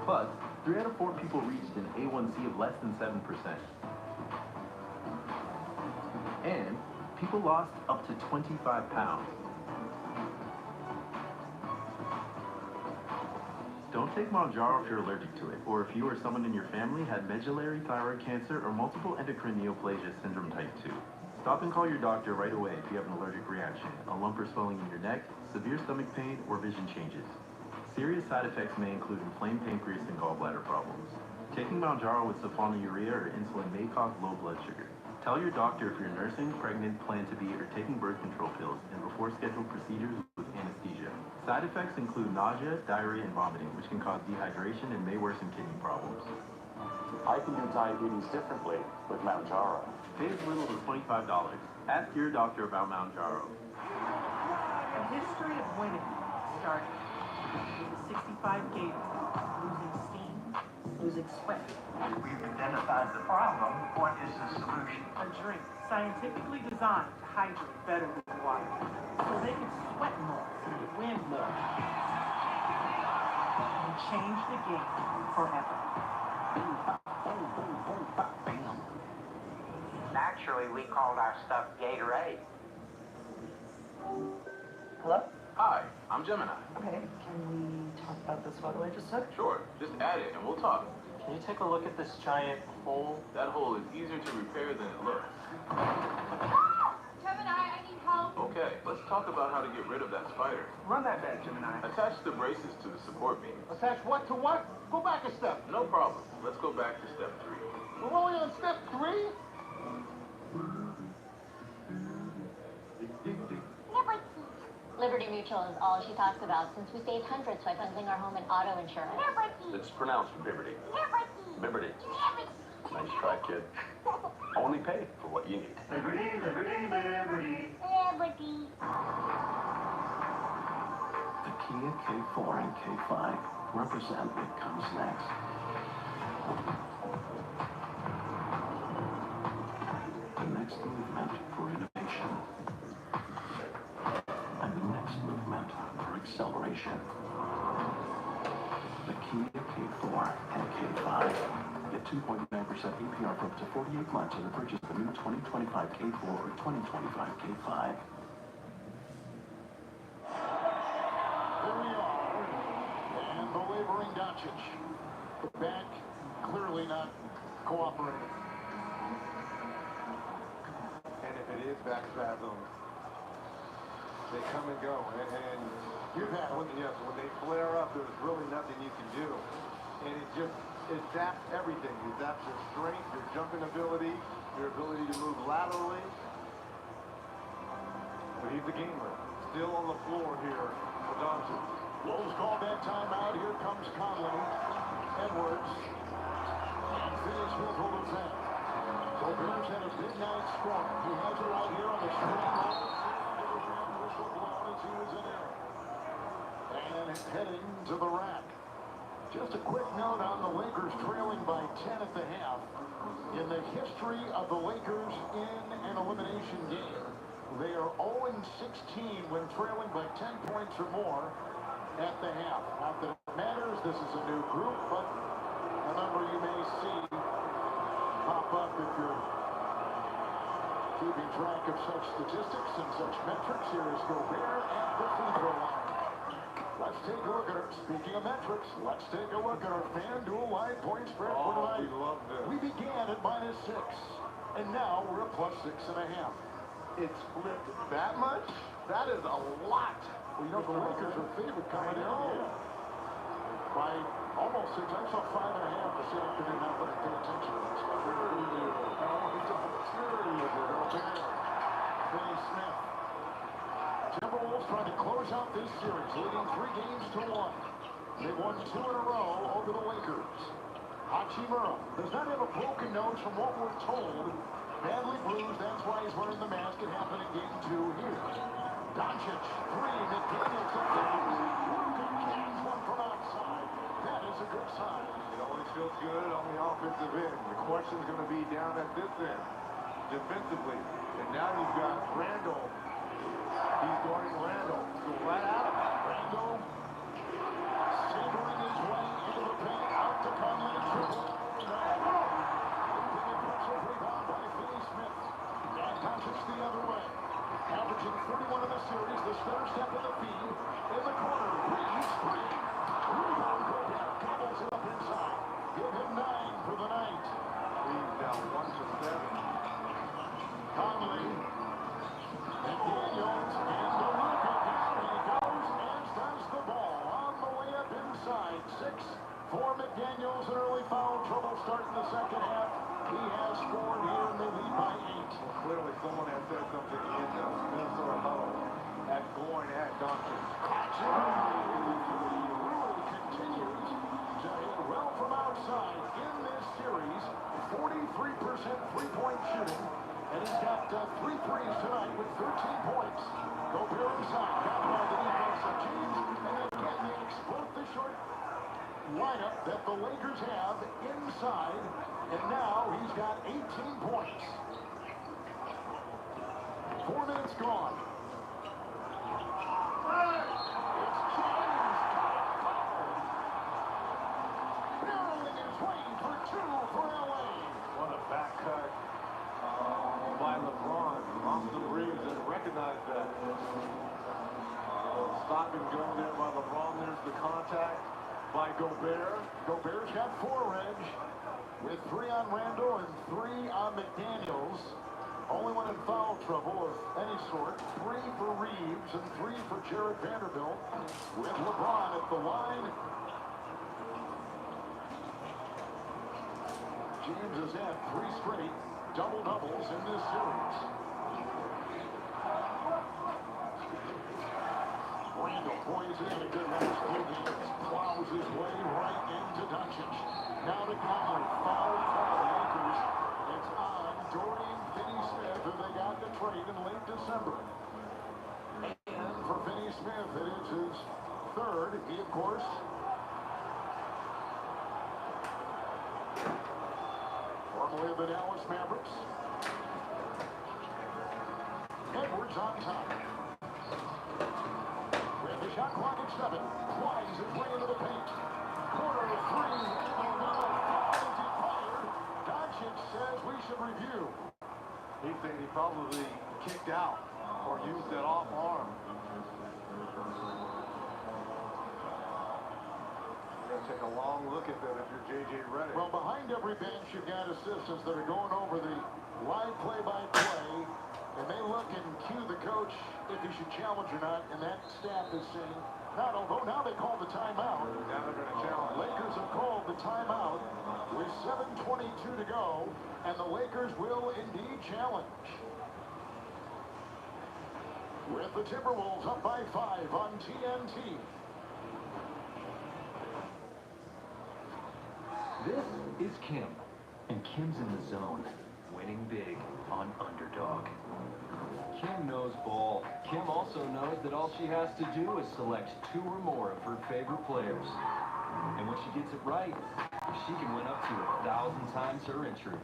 S3: Plus, 3 out of 4 people reached an A1C of less than 7%. And people lost up to 25 pounds. Don't take Mounjaro if you're allergic to it, or if you or someone in your family had medullary thyroid cancer or multiple endocrine neoplasia syndrome type 2. Stop and call your doctor right away if you have an allergic reaction, a lump or swelling in your neck, severe stomach pain, or vision changes. Serious side effects may include inflamed pancreas and gallbladder problems. Taking Mounjaro with sulfonylurea or insulin may cause low blood sugar. Tell your doctor if you're nursing, pregnant, plan to be, or taking birth control pills, and before scheduled procedures with anesthesia. Side effects include nausea, diarrhea, and vomiting, which can cause dehydration and may worsen kidney problems.
S13: I can do diabetes differently with Mount Jaro.
S3: Pay as little as $25. Ask your doctor about Mount Jaro.
S11: A history of winning started with the 65 Gator, losing steam, losing sweat.
S14: We've identified the problem. What is the solution?
S11: A drink scientifically designed to hydrate better than water, so they can sweat more, win more, and change the game forever.
S14: Naturally, we called our stuff Gatorade.
S10: Hello?
S3: Hi, I'm Gemini.
S10: Okay, can we talk about this photo I just took?
S3: Sure, just add it and we'll talk.
S22: Can you take a look at this giant hole?
S3: That hole is easier to repair than it looks.
S7: Gemini, I need help.
S3: Okay, let's talk about how to get rid of that spider.
S2: Run that back, Gemini.
S3: Attach the braces to the support beam.
S2: Attach what to what? Go back a step.
S3: No problem. Let's go back to step 3.
S2: We're only on step 3?
S16: Liberty Mutual is all she talks about since we saved hundreds by bundling our home and auto insurance.
S15: It's pronounced Liberty. Liberty. Nice try, kid. Only pay for what you need.
S14: Liberty, liberty, liberty.
S16: Liberty.
S17: The Kia K4 and K5 represent what comes next. The next movement for innovation. And the next movement for acceleration. The Kia K4 and K5. Get 2.9% APR for up to 48 months on the purchase of the new 2025 K4 or 2025 K5.
S1: Here we are, and belaboring Doncic. The back clearly not cooperating.
S2: And if it is back spasms, they come and go. And
S1: you've had
S2: when they flare up, there's really nothing you can do. And it zaps everything. It zaps your strength, your jumping ability, your ability to move laterally. But he's a gamer. Still on the floor here for Doncic.
S1: Wolves called that timeout. Here comes Conley. Edwards. And Finney Smith will defend. So Bears had a big night scoring. He has it right here on the screen. Whistle blown as he was in there. And heading to the rack. Just a quick note on the Lakers trailing by 10 at the half. In the history of the Lakers in an elimination game, they are 0-16 when trailing by 10 points or more at the half. Not that it matters, this is a new group, but a number you may see pop up if you're keeping track of such statistics and such metrics. Here is Gobert at the free throw line. Let's take a look at our, speaking of metrics, let's take a look at our FanDuel live point spread for tonight.
S2: We love this.
S1: We began at -6, and now we're at +6.5.
S2: It's flipped that much? That is a lot.
S1: Well, you know, the Lakers are favorite coming in. By almost 6. I saw 5.5 this afternoon. Not that I pay attention to that stuff. Finney Smith. Timberwolves trying to close out this series, leading 3-1. They've won 2 in a row over the Lakers. Hachimura does not have a broken nose from what we're told. Badly bruised, that's why he's wearing the mask. It happened in game 2 here. Doncic, 3, McDaniels up there. One from outside. That is a good sign.
S2: It always feels good on the offensive end. The question's going to be down at this end, defensively. And now you've got Randall. He's guarding Randall. So right out of it.
S1: Randall savoring his way into the paint. Out to Conley. Triple. Impressive rebound by Finney Smith. And Doncic the other way. Averaging 31 in the series. The stutter step in the feed. In the corner. Reads 3. Rebound. Gobert gobbles it up inside. Give him 9 for the night.
S2: He's down 1-7.
S1: Conley. McDaniels and the look at down. He goes, as does the ball. On the way up inside. 6 for McDaniels. An early foul trouble start in the second half. He has scored here and they lead by 8.
S2: Well, clearly someone has said something in the Minnesota huddle at going at Doncic.
S1: Really continues to hit well from outside in this three-point shooting, and he's got 3 threes tonight with 13 points. Gobert inside, got by the defense of James, and again they exploit the short lineup that the Lakers have inside, and now he's got 18 points. 4 minutes gone. It's James. Barreling his way for 2 for LA.
S18: What a back cut by LeBron. Austin Reeves didn't recognize that. Stop and go there by LeBron. There's the contact by Gobert.
S1: Gobert's got 4, Reg, with 3 on Randall and 3 on McDaniels. Only one in foul trouble of any sort. 3 for Reeves and 3 for Jared Vanderbilt, with LeBron at the line. James has had 3 straight double-doubles in this series. Randall points in a good last few games. Plows his way right into Doncic. Now to Conley. Foul call. The Lakers. It's on Dorian Finney-Smith, who they got to trade in late December. And for Finney-Smith, it is his 3rd. He, of course, formerly of the Dallas Mavericks. Edwards on top. With the shot clock at 7. Flies his way into the paint. Corner 3. And now foul is fired. Doncic says we should review.
S18: He thinks he probably kicked out or used that off arm. You're going to take a long look at that if you're J.J. Redick.
S1: Well, behind every bench, you've got assistants that are going over the live play-by-play, and they look and cue the coach if he should challenge or not, and that staff is saying, not, although now they call the timeout.
S18: Now they're going to challenge.
S1: Lakers have called the timeout with 7:22 to go, and the Lakers will indeed challenge. With the Timberwolves up by 5 on TNT.
S4: This is Kim, and Kim's in the zone, winning big on Underdog. Kim knows ball. Kim also knows that all she has to do is select 2 or more of her favorite players. And when she gets it right, she can win up to 1,000 times her entry.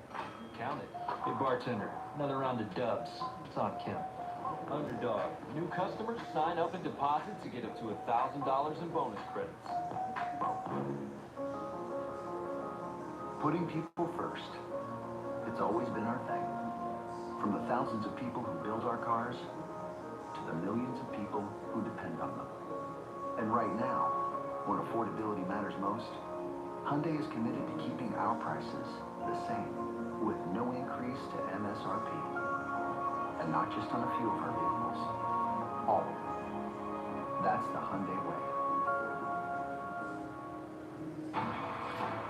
S4: Count it. Hey, bartender, another round of dubs. It's on Kim. Underdog. New customers sign up and deposit to get up to $1,000 in bonus credits.
S5: Putting people first. It's always been our thing. From the thousands of people who build our cars to the millions of people who depend on them. And right now, when affordability matters most, Hyundai is committed to keeping our prices the same with no increase to MSRP. And not just on a few of our vehicles, all of them. That's the Hyundai way.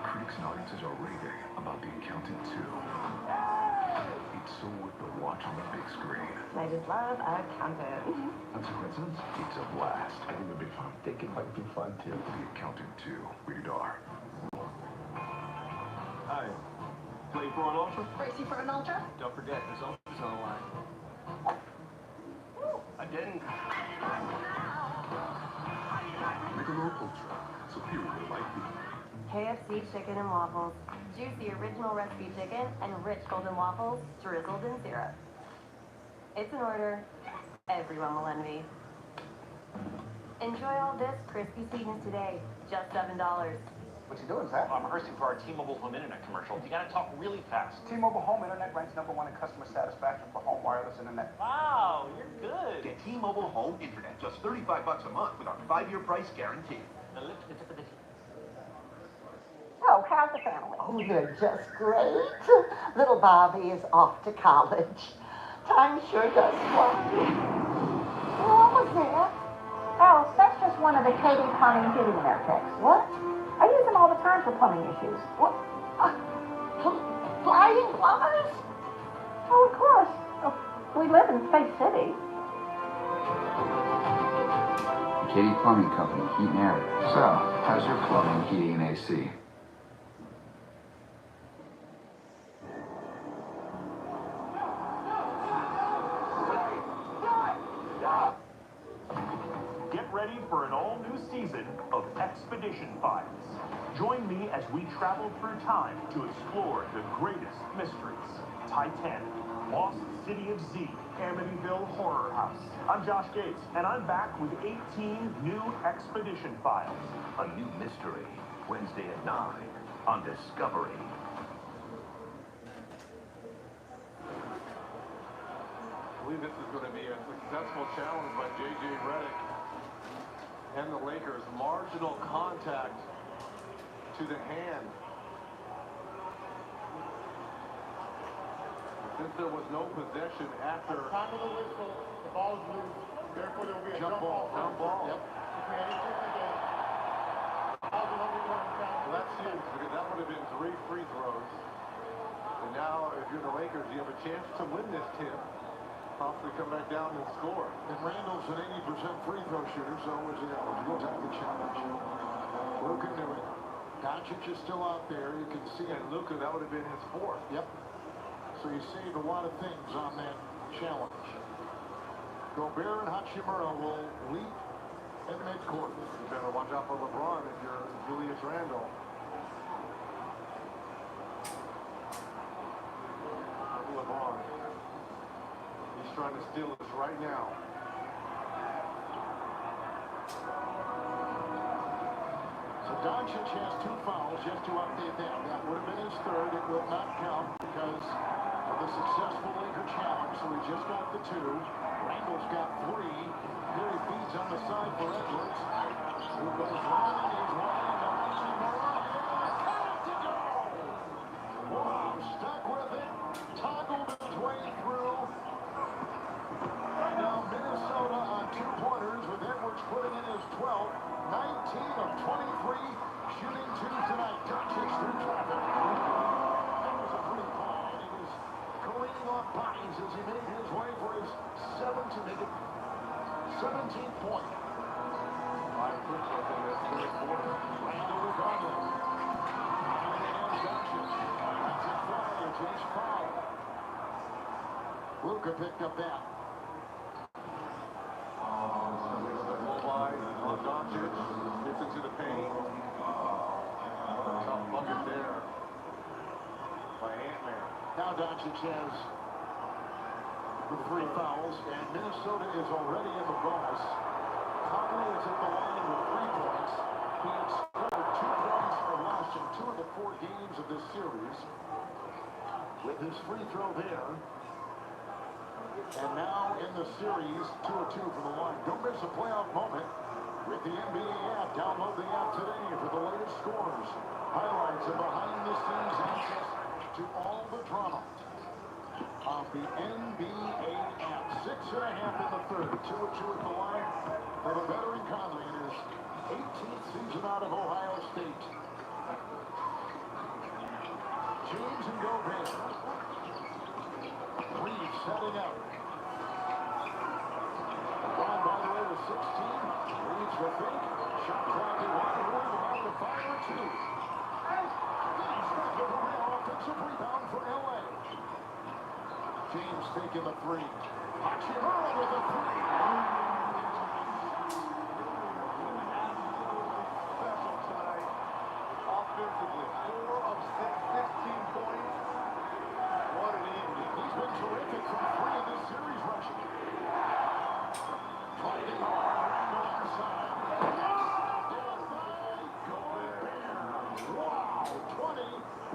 S6: Critics and audiences are raving about The Accountant 2. It's so worth the watch on the big screen.
S19: I just love Accountant.
S6: That's a coincidence? It's a blast. I think it'll be fun. I think it might be fun too. The Accountant 2. Rated R.
S22: Hi. Play for an ultra?
S21: Crazy for an ultra?
S22: Don't forget, there's ultras on the line. I didn't.
S6: Michelob Ultra. Superior to light beer.
S25: KFC chicken and waffles. Juicy original recipe chicken and rich golden waffles drizzled in syrup. It's an order everyone will envy. Enjoy all this crispy sweetness today. Just $7.
S20: What you doing, Zach? I'm rehearsing for our T-Mobile home internet commercial. You gotta talk really fast. T-Mobile home internet ranks #1 in customer satisfaction for home wireless internet. Wow, you're good.
S26: Get T-Mobile home internet, just $35 a month with our 5-year price guarantee.
S21: Oh, how's the family? Oh, they're just great. Little Bobby is off to college. Time sure does fly. What was that? Oh, that's just one of the Katie plumbing heating and air techs. What? I use them all the time for plumbing issues. What? Flying plumbers? Oh, of course. Oh, we live in Space City.
S27: Katie Plumbing Company, heat and air. So, how's your plumbing, heating, and AC?
S8: Expedition Files. Join me as we travel through time to explore the greatest mysteries. Titanic, Lost City of Z, Amityville Horror House. I'm Josh Gates, and I'm back with 18 new Expedition Files.
S15: A new mystery, Wednesday at 9 on Discovery.
S18: I believe this is going to be a successful challenge by J.J. Redick and the Lakers. Marginal contact to the hand. Since there was no possession after...
S1: Time of the whistle, the ball is loose. Therefore, there will be a jump ball.
S18: Jump ball.
S1: Yep.
S18: Well, that's huge, because that would have been 3 free throws. And now, if you're the Lakers, you have a chance to win this tip. Possibly come back down and score.
S1: And Randall's an 80% free throw shooter, so is he eligible to have the challenge. Luka knew it. Doncic is still out there. You can see it.
S18: And Luka, that would have been his 4th.
S1: Yep. So you saved a lot of things on that challenge. Gobert and Hachimura will leap at midcourt.
S18: You better watch out for LeBron if you're Julius Randle. LeBron. He's trying to steal this right now.
S1: So Doncic has 2 fouls, just to update that. That would have been his 3rd. It will not count because of the successful Laker challenge. So he just got the 2. Randall's got 3. Here he feeds on the side for Edwards, who goes running. He's running. Wow, stuck with it. Toggled his way through. Right now, Minnesota on 2-pointers with Edwards putting in his 12th. 19 of 23 shooting 2s tonight. Doncic through traffic. That was a pretty play. He was careening off bodies as he made his way for his 17th point.
S18: 5 free throws in this first quarter.
S1: Randall regardless. And Doncic. That's a foul. Chase foul. Luka picked up that.
S18: Doncic gets into the paint. Tough bucket there by Ant-Man.
S1: Now Doncic has the 3 fouls, and Minnesota is already in the bonus. Conley is at the line with 3 points. He had scored 2 points or less in 2 of the 4 games of this series. With his free throw there. And now in the series, 2 of 2 from the line. Don't miss a playoff moment with the NBA app. Download the app today for the latest scores, highlights, and behind-the-scenes access to all the drama of the NBA app. 6.5 in the 3rd. 2 of 2 at the line for the veteran Conley in his 18th season out of Ohio State. James and Gobert. Reeves setting up. LeBron, by the way, with 16. Reeves for fake. Shot clock at 1. About to fire 2. Offensive rebound for LA. James taking the 3. Hachimura with a 3.
S18: Special tonight. Offensively, 4 of 6, 16 points. What an evening.
S1: He's been terrific from 3 in this series rushing. Driving hard, Randall inside. Wow, 20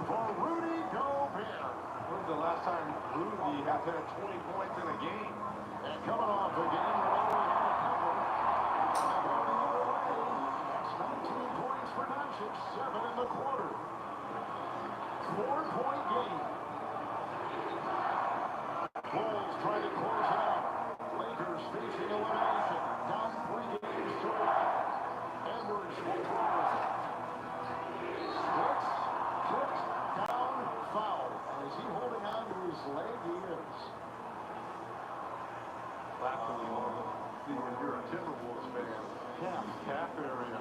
S1: for Rudy Gobert.
S18: When was the last time Rudy has had 20 points in a game?
S1: And coming off a game where he had a couple. That's 19 points for Doncic, 7 in the quarter. 4-point game. Bulls trying to close it out. Lakers facing elimination. Down 3 games to 1. Edwards will drive. Splits, tripped, down, foul. Is he holding on to his leg? He is.
S18: Laterally, see when you're a Timberwolves fan. Calf area.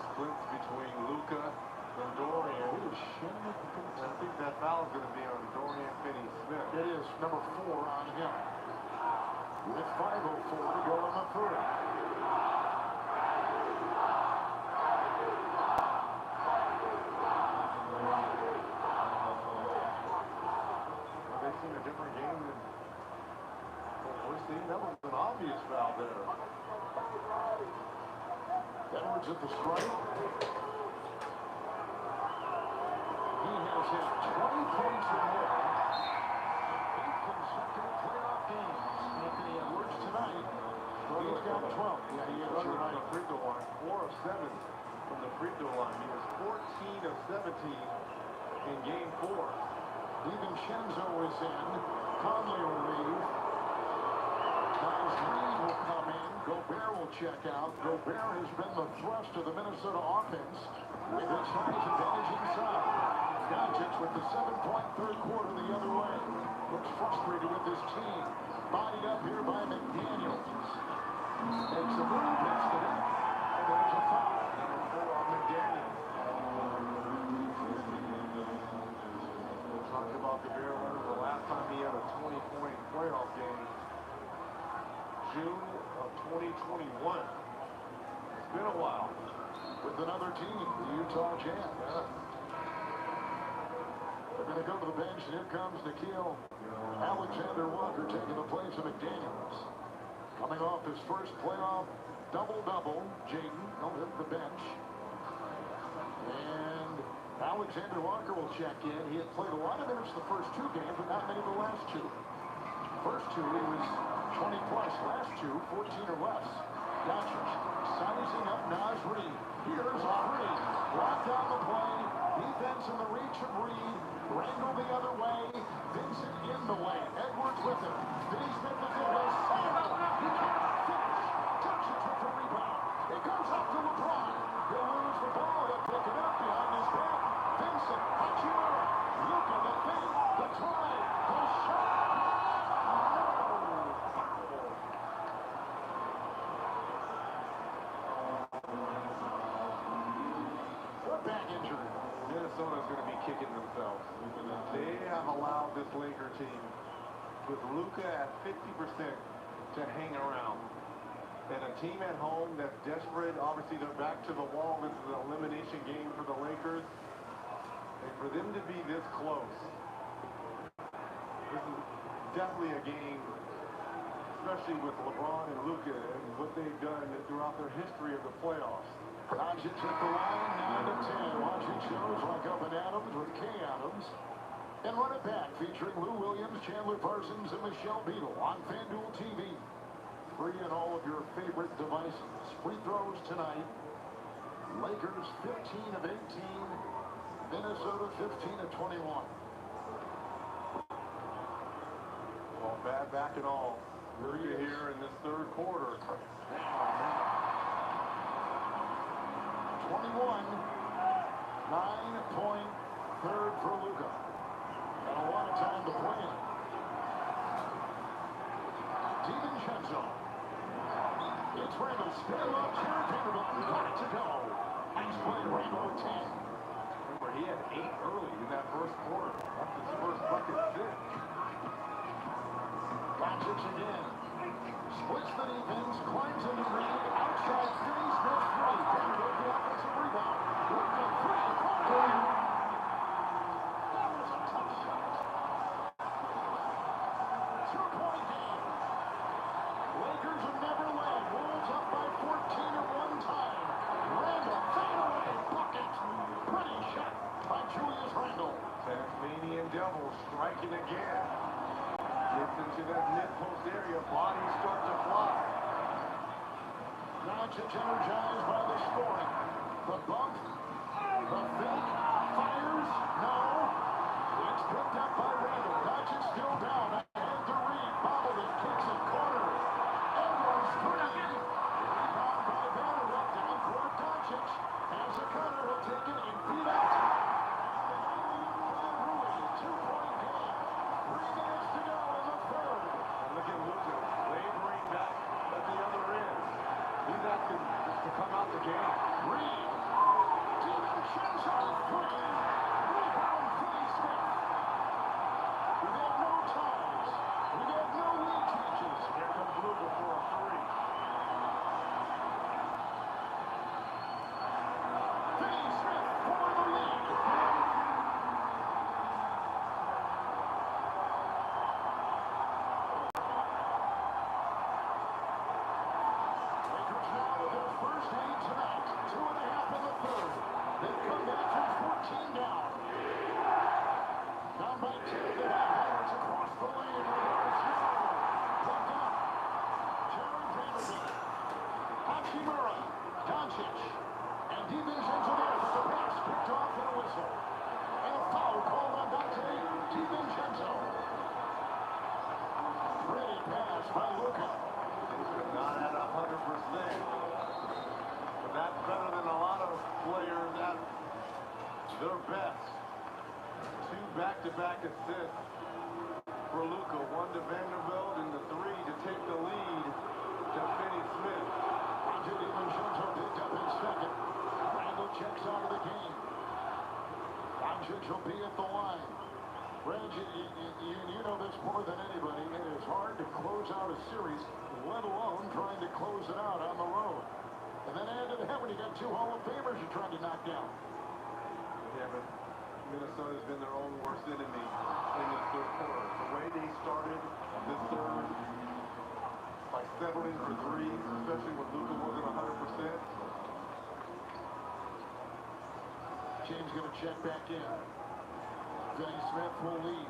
S18: Splits between Luka and Dorian. I think that foul is going to be on Dorian Finney-Smith.
S1: It is number 4 on him. With 5:04 to go in the 3rd. Jones at the strike. He has hit 20 points or more. 8 consecutive playoff games. Anthony Edwards tonight. He's got 12. Yeah, he is. You're right.
S18: The free throw line. 4 of 7 from the free throw line. He is 14 of 17 in game 4.
S1: DiVincenzo is in. Conley will leave. Miles Reed will come in. Gobert will check out. Gobert has been the thrust of the Minnesota offense with his size advantage inside. Doncic with the 7-point third quarter the other way. Looks frustrated with his team. Bodied up here by McDaniels. Takes a move, gets to net, and there's a foul.
S18: Number 4 on McDaniels. We'll talk about the Bear Leonard. The last time he had a 20-point playoff game, June of 2021. It's been a while.
S1: With another team, the Utah Jazz.
S18: Yeah.
S1: They're going to go to the bench, and here comes Nickeil Alexander Walker taking the place of McDaniels. Coming off his first playoff double-double, Jaden will hit the bench. And Alexander Walker will check in. He had played a lot of minutes the first 2 games, but not many the last 2. First 2, he was 20-plus. Last 2, 14 or less. Doncic sizing up Naz Reid. Here's Reid. Blocked down the play. Defense in the reach of Reid. Randall the other way. Vincent in the way. Edwards with him. Vinny Smith is in his center. He cannot finish. Doncic with the rebound. It goes up to LeBron. He'll lose the ball. He'll pick it up behind his back. Vincent, Hachimura. Luka, the feint, the try, the shot. Back injury.
S18: Minnesota's going to be kicking themselves. They have allowed this Laker team with Luka at 50% to hang around. And a team at home that's desperate, obviously they're back to the wall. This is an elimination game for the Lakers. And for them to be this close, this is definitely a game, especially with LeBron and Luka and what they've done throughout their history of the playoffs.
S1: Doncic at the line, 9 to 10. Watching shows like Up and Adams with Kay Adams. And Run It Back featuring Lou Williams, Chandler Parsons, and Michelle Beadle on FanDuel TV. Free on all of your favorite devices. Free throws tonight. Lakers 15 of 18. Minnesota 15 of 21.
S18: Well, bad back and all. Luka here in this third quarter.
S1: 21, 9-point third for Luka. And a lot of time to play in. DiVincenzo. It's Randall. Spin up here. Vanderbilt got it to go. Nice play, Randall with 10.
S18: Remember, he had 8 early in that first quarter. That's his first bucket since.
S1: Doncic again. Splits the defense, climbs in the lead, outside Finney Smith free. Vanderbilt the offensive rebound. Luka free, corner. That was a tough shot. 2-point game. Lakers have never led. Wolves up by 14 at one time. Randall, fade away, bucket. Pretty shot by Julius Randall.
S18: Tasmanian Devils striking again. Gets into that mid-post area. Bodies start to fly.
S1: Doncic energized by the scoring. The bump. The fake. Fires. No. It's picked up by Randall. Doncic still down. Ahead to Reed. Bobbled it. Kicks it. Corner. Edwards free. Rebound by Vanderbilt. Down for Doncic. Has a cutter. He'll take it and feed out. 2-point game. 3 minutes to go in the third.
S18: And look at Luka laboring back at the other end. He's asking to come out the game.
S1: Reed. DiVincenzo free. Rebound Finney Smith. We got no ties. We got no lead changes.
S18: Here comes Luka for a 3.
S1: Finney Smith for the lead. Lakers now with their first lead tonight. 2 Hachimura. Doncic. And DiVincenzo there for the pass. Picked off and a whistle. And a foul called on Dante DiVincenzo. Pretty pass by Luka.
S2: Not at 100%. But that's better than a lot of players at their best. 2 back-to-back assists for Luka. 1 to Vanderbilt and the 3 to take the lead to Finney Smith.
S1: Dante DiVincenzo picked up his second. Randall checks out of the game. Doncic will be at the line. Reg, you know this more than anybody. It is hard to close out a series, let alone trying to close it out on the road. And then add to that when you got 2 Hall of Famers you're trying to knock down.
S2: Yeah, but Minnesota's been their own worst enemy in this third quarter. The way they started this third by settling for threes, especially when Luka wasn't 100%.
S1: James going to check back in. Finney Smith will lead.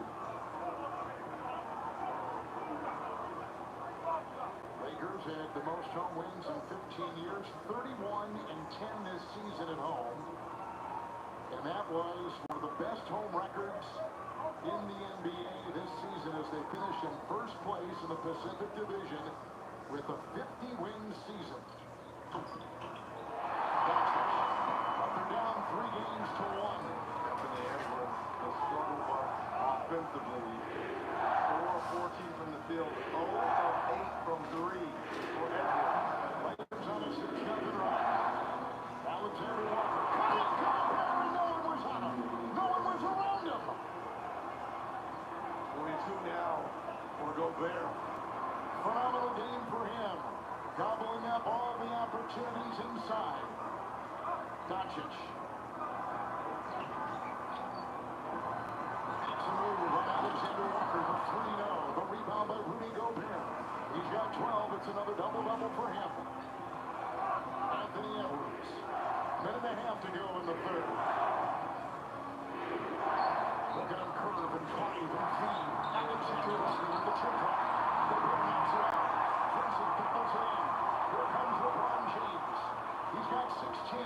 S1: Lakers had the most home wins in 15 years, 31-10 this season at home. And that was one of the best home records in the NBA this season as they finished in first place in the Pacific Division with a 50-win season. They're down 3 games to 1.
S2: Anthony Edwards, the struggle bus offensively. 4 of 14 from the field, 0 of 8 from 3 for Edwards.
S1: Lakers on a 6-0 run. Alexander Walker cutting, and no one was on him. No one was around him.
S2: 22 now for Gobert.
S1: Phenomenal game for him. Gobbling up all the opportunities inside. Doncic. Makes a move on Alexander Walker for 3-0. The rebound by Rudy Gobert. He's got 12. It's another double-double for him. Anthony Edwards. Minute and a half to go in the third. Look at him curve and drive and feed. Alexander Walker with the triple. Gobert knocks it out. First it goes in. Here comes LeBron James. He's got 16.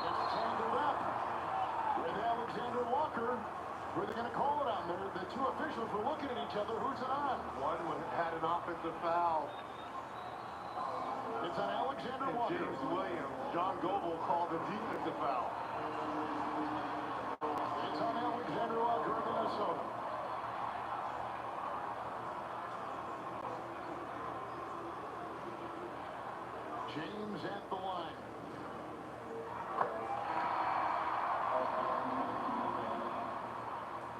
S1: It's tangled up with Alexander Walker. Who are they going to call it on? The 2 officials were looking at each other. Who's it on?
S2: One had an offensive foul.
S1: It's on Alexander Walker.
S2: James Williams. John Goble called a defensive foul.
S1: It's on Alexander Walker of Minnesota. James at the line.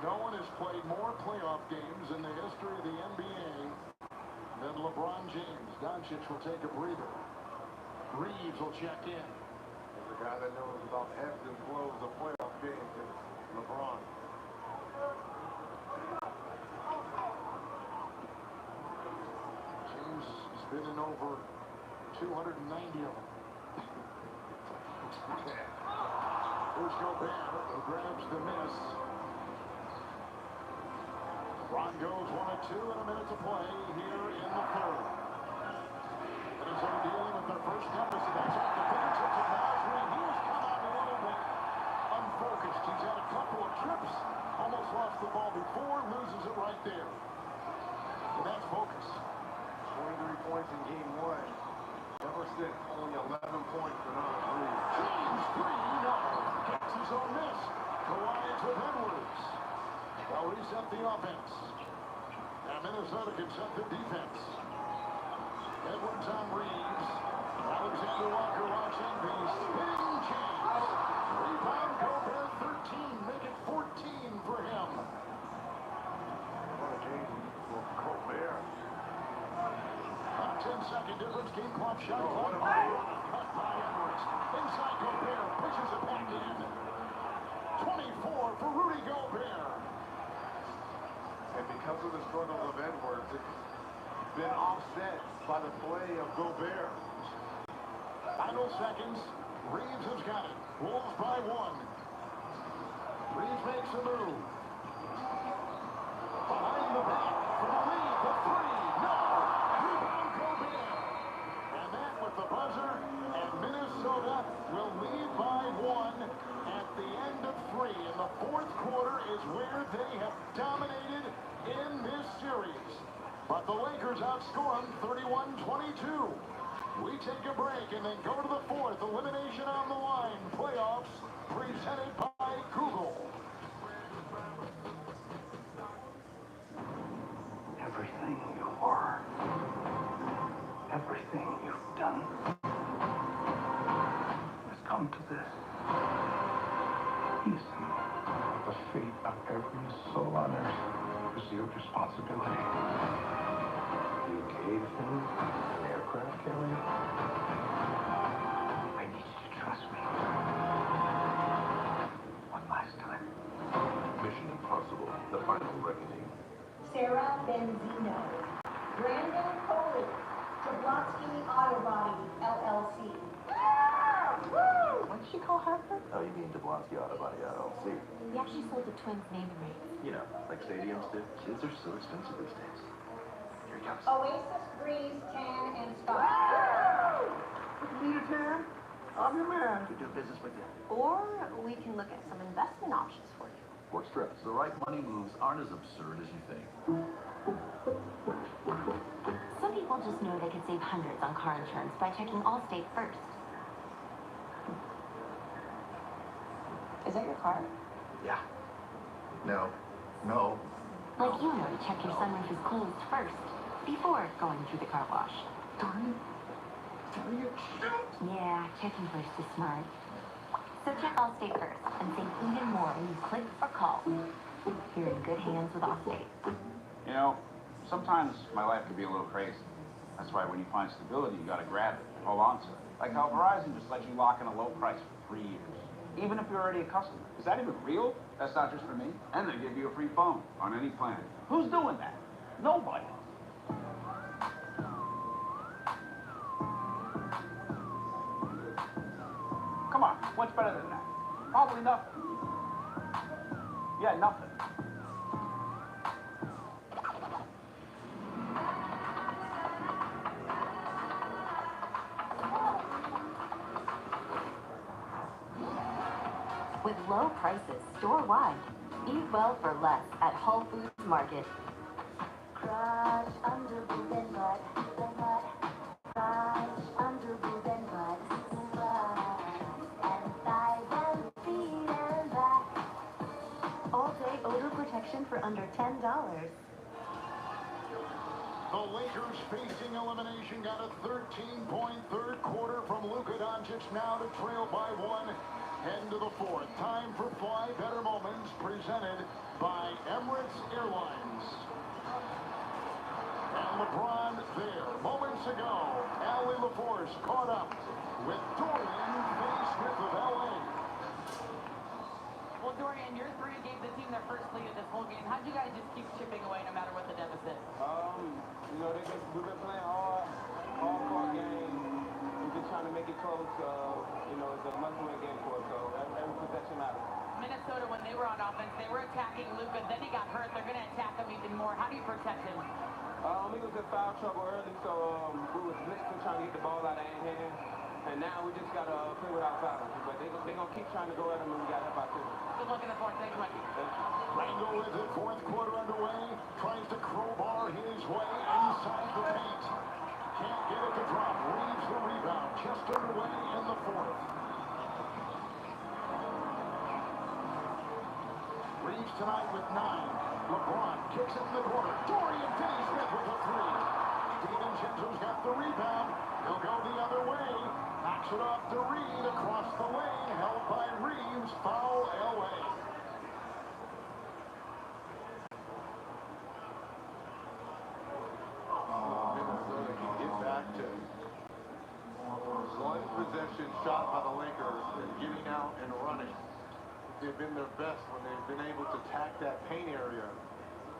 S1: No one has played more playoff games in the history of the NBA than LeBron James. Doncic will take a breather. Reeves will check in.
S2: There's a guy that knows about ebbs and flows of playoff games. It's LeBron.
S1: James has been in over 290 of them. Here's Gobert, who grabs the miss. Ron goes 1 of 2 and a minute to play here in the third. Minnesota dealing with their first deficit. That's off the fingertips of Nasri. He has come out a little bit unfocused. He's had a couple of trips. Almost lost the ball before. Loses it right there. And that's focus.
S2: 23 points in game 1. Ever since, only 11 points for non-3.
S1: James 3, no. Gets his own miss. Collides with Edwards. They'll reset the offense. And Minnesota can set the defense. Edwards on Reeves. Alexander Walker watching the spinning James. Rebound Gobert 13. Make it 14 for him.
S2: What a game for Gobert.
S1: 10-second difference. Game clock shot clock. Cut by Edwards. Inside Gobert. Pushes it back in. 24 for Rudy Gobert.
S2: And because of the struggles of Edwards, it's been offset by the play of Gobert.
S1: Final seconds. Reeves has got it. Wolves by 1. Reeves makes a move. Behind the back. For the lead. The 3. No. Rebound Gobert. will lead by 1 at the end of 3. And the fourth quarter is where they have dominated in this series. But the Lakers outscore them 31-22. We take a break and then go to the fourth. Elimination on the line. Playoffs presented by Google.
S17: Everything you are, everything you've done, has come to this. Listen, the fate of every soul on earth is your responsibility. You gave him an aircraft carrier? I need you to trust me. One last time.
S6: Mission Impossible, The Final Reckoning.
S9: Sarah Benzino, Brandon Coley, Jablonski Auto Body, LLC.
S3: What did she call Harper? Oh, you mean Jablonski Auto Body, LLC.
S16: We actually sold the twins' naming rights.
S3: You know, like stadiums do. Kids are so expensive these days. Here he comes.
S9: Oasis Breeze Tan and Spa.
S17: Need a tan? I'm your man.
S3: We do business with you.
S16: Or we can look at some investment options for you.
S3: Works for us. The right money moves aren't as absurd as you think.
S16: Some people just know they could save hundreds on car insurance by checking Allstate first. Is that your car?
S3: Yeah. No. No.
S16: Like you know to check your sunroof is closed first, before going through the car wash.
S3: Darn.
S16: Yeah, checking first is smart. So check Allstate first and save even more when you click or call. You're in good hands with Allstate.
S20: You know, sometimes my life can be a little crazy. That's why when you find stability, you gotta grab it, hold on to it. Like how Verizon just lets you lock in a low price for 3 years. Even if you're already a customer. Is that even real? That's not just for me. And they give you a free phone on any plan. Who's doing that? Nobody. Come on, what's better than that? Probably nothing. Yeah, nothing.
S16: With low prices store-wide, eat well for less at Whole Foods Market.
S9: Crush under boob and butt, crush under boob and butt, and thighs and feet and back.
S16: All-day odor protection for under $10.
S1: The Lakers facing elimination got a 13-point third quarter from Luka Doncic now to trail by 1. End of the fourth. Time for Fly Better Moments presented by Emirates Airlines. And LeBron there. Moments ago, Allie LaForce caught up with Dorian Finney-Smith of L.A.
S10: Well, Dorian, your three gave the team their first lead of this whole game. How'd you guys just keep chipping away no matter what the deficit?
S11: You know, we've been playing hard game. We're just trying to make it close. You know, it's a must-win game for us, so every possession matters.
S10: Minnesota, when they were on offense, they were attacking Luka. Then he got hurt. They're going to attack him even more. How do you protect him?
S11: He was in foul trouble early, so we was blitzing, trying to get the ball out of hand. And now we just got to play without fouling. But they're going to keep trying to go at him, and we got to help out too.
S10: Good luck in the fourth. Thanks, Mikey.
S1: Randall with it, fourth quarter underway. Tries to crowbar his way inside the paint. Can't get it to drop. Leaves the rebound. Just underway in the fourth. Reeves tonight with 9. LeBron kicks it in the corner. Dorian Finney-Smith with a 3. DiVincenzo's got the rebound. He'll go the other way. Knocks it off to Reed across the lane. Held by Reeves. Foul LA.
S18: Minnesota can get back to one possession shot by the Lakers and getting out and running. They've been their best when they've been able to attack that paint area.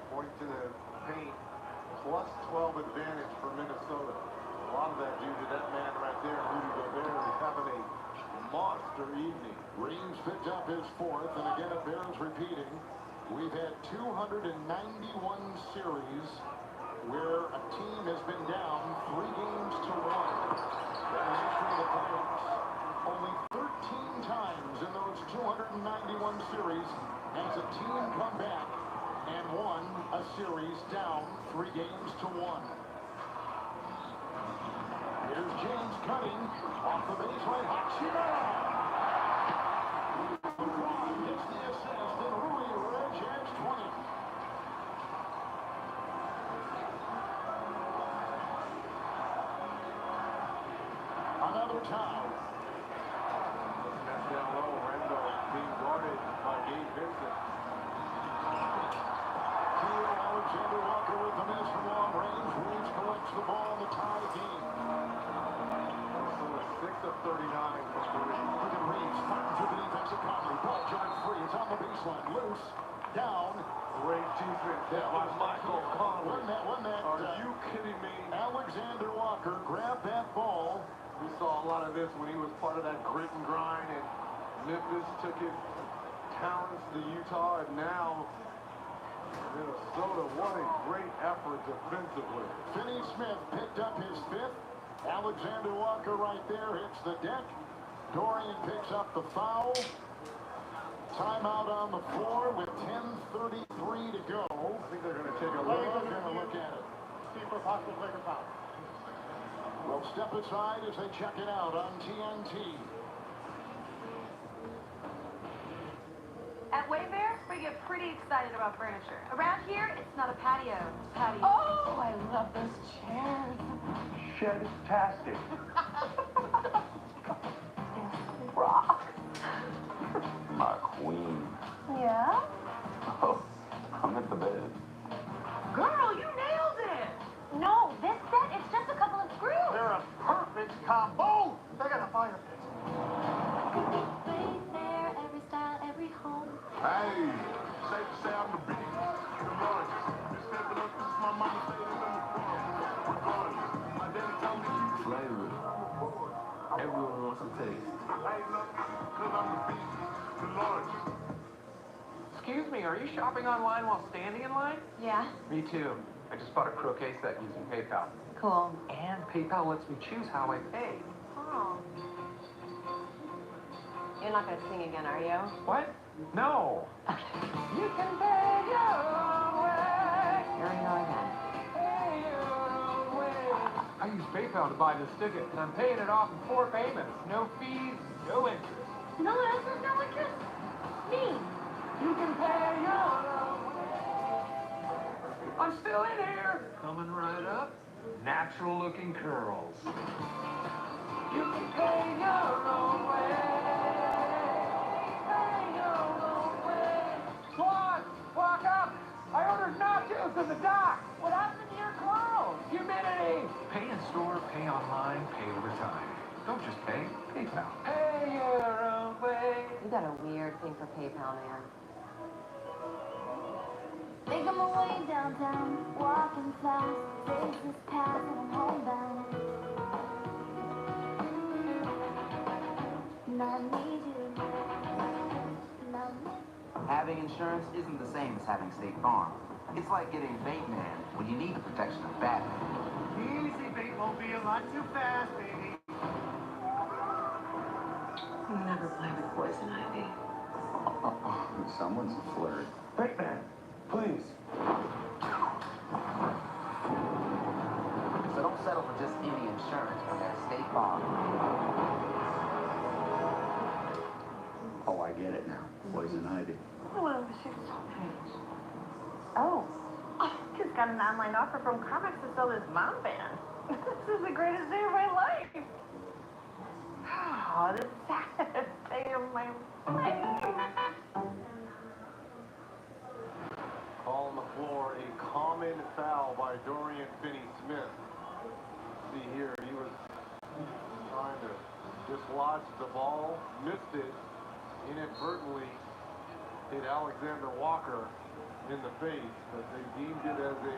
S18: Point to the paint. Plus 12 advantage for Minnesota. A lot of that due to that man right there, Rudy Gobert, is having a monster evening.
S1: Reeves picked up his fourth, and again it bears repeating. We've had 291 series where a team has been down 3 games to 1. That is history of the playoffs. Only 3 games to 1. Here's James cutting off the baseline. Hachimura. LeBron gets the assist, and Rui Ridge adds 20. Another tie.
S18: That's down low. Randall being guarded by Gabe Vincent.
S1: Alexander Walker with the miss from long range. Reeves collects the ball in the tie game.
S18: Minnesota 6 of 39 from three.
S1: Look at Reeves fighting through the defensive Conley. Ball jarred free. It's on the baseline. Loose. Down.
S18: Great defense by Michael Conley.
S1: Are
S18: you kidding me?
S1: Alexander Walker grabbed that ball.
S18: We saw a lot of this when he was part of that grit and grind, and Memphis took his talents to Utah, and now Minnesota, what a great effort defensively.
S1: Finney Smith picked up his 5th. Alexander Walker right there hits the deck. Dorian picks up the foul. Timeout on the floor with 10:33 to go.
S18: I think they're going to take a look.
S1: They're going to look at it.
S2: See for possible Laker foul.
S1: We'll step aside as they check it out on TNT.
S25: At Wayfair, we get pretty excited about furniture. Around here, it's not a patio, it's a patio.
S19: Oh, I love those chairs.
S17: Shedtastic.
S19: Rock.
S27: My queen.
S19: Yeah?
S27: Oh, I'm at the bed.
S25: Girl, you nailed it!
S16: No, this set is just a couple of screws.
S2: They're a perfect combo. They got a fire pit.
S16: Wayfair, every style, every home.
S6: Hey, safe to say I'm the biggest, the largest. Been stepping up since my mama stayed in the regardless. My daddy told me keep
S27: Flavor. Everyone wants a taste.
S6: I ain't nothing, cause I'm the biggest, the largest.
S11: Excuse me, are you shopping online while standing in line?
S25: Yeah,
S11: Me too. I just bought a croquet set using PayPal.
S25: cool.
S11: And PayPal lets me choose how I pay.
S25: Oh. You're not gonna sing again, are you?
S11: What? No.
S25: You can pay your own way. Here we go again.
S11: Pay your own way. I use PayPal to buy this ticket, and I'm paying it off in 4 payments. No fees, no interest.
S25: No, that's no interest. Me.
S11: You can pay your own way. I'm still in here. Coming right up. Natural looking curls. You can pay your own way. Pay your own way. Swan, walk up. I ordered nachos in the dock. What happened to your clothes? Humidity. Pay in store, pay online, pay over time. Don't just pay, PayPal. Pay your own way.
S25: You got a weird thing for PayPal, man.
S16: Making my way downtown, walking fast, faces pass and I'm homebound. And I need you.
S27: Having insurance isn't the same as having State Farm. It's like getting Bateman when you need the protection of Batman.
S2: Easy, bait won't be a lot too fast, baby.
S19: Never play with poison ivy.
S27: Someone's a flirt.
S17: Bateman, please.
S27: So don't settle for just any insurance when there's State Farm. Oh, I get it now. Poison ivy.
S19: Well, oh, just got an online offer from Climax to sell this mom band. This is the greatest day of my life. Oh, the saddest day of my life.
S18: Call on the floor, a common foul by Dorian Finney-Smith. See here, he was trying to dislodge the ball, missed it, inadvertently hit Alexander Walker in the face, but they deemed it as a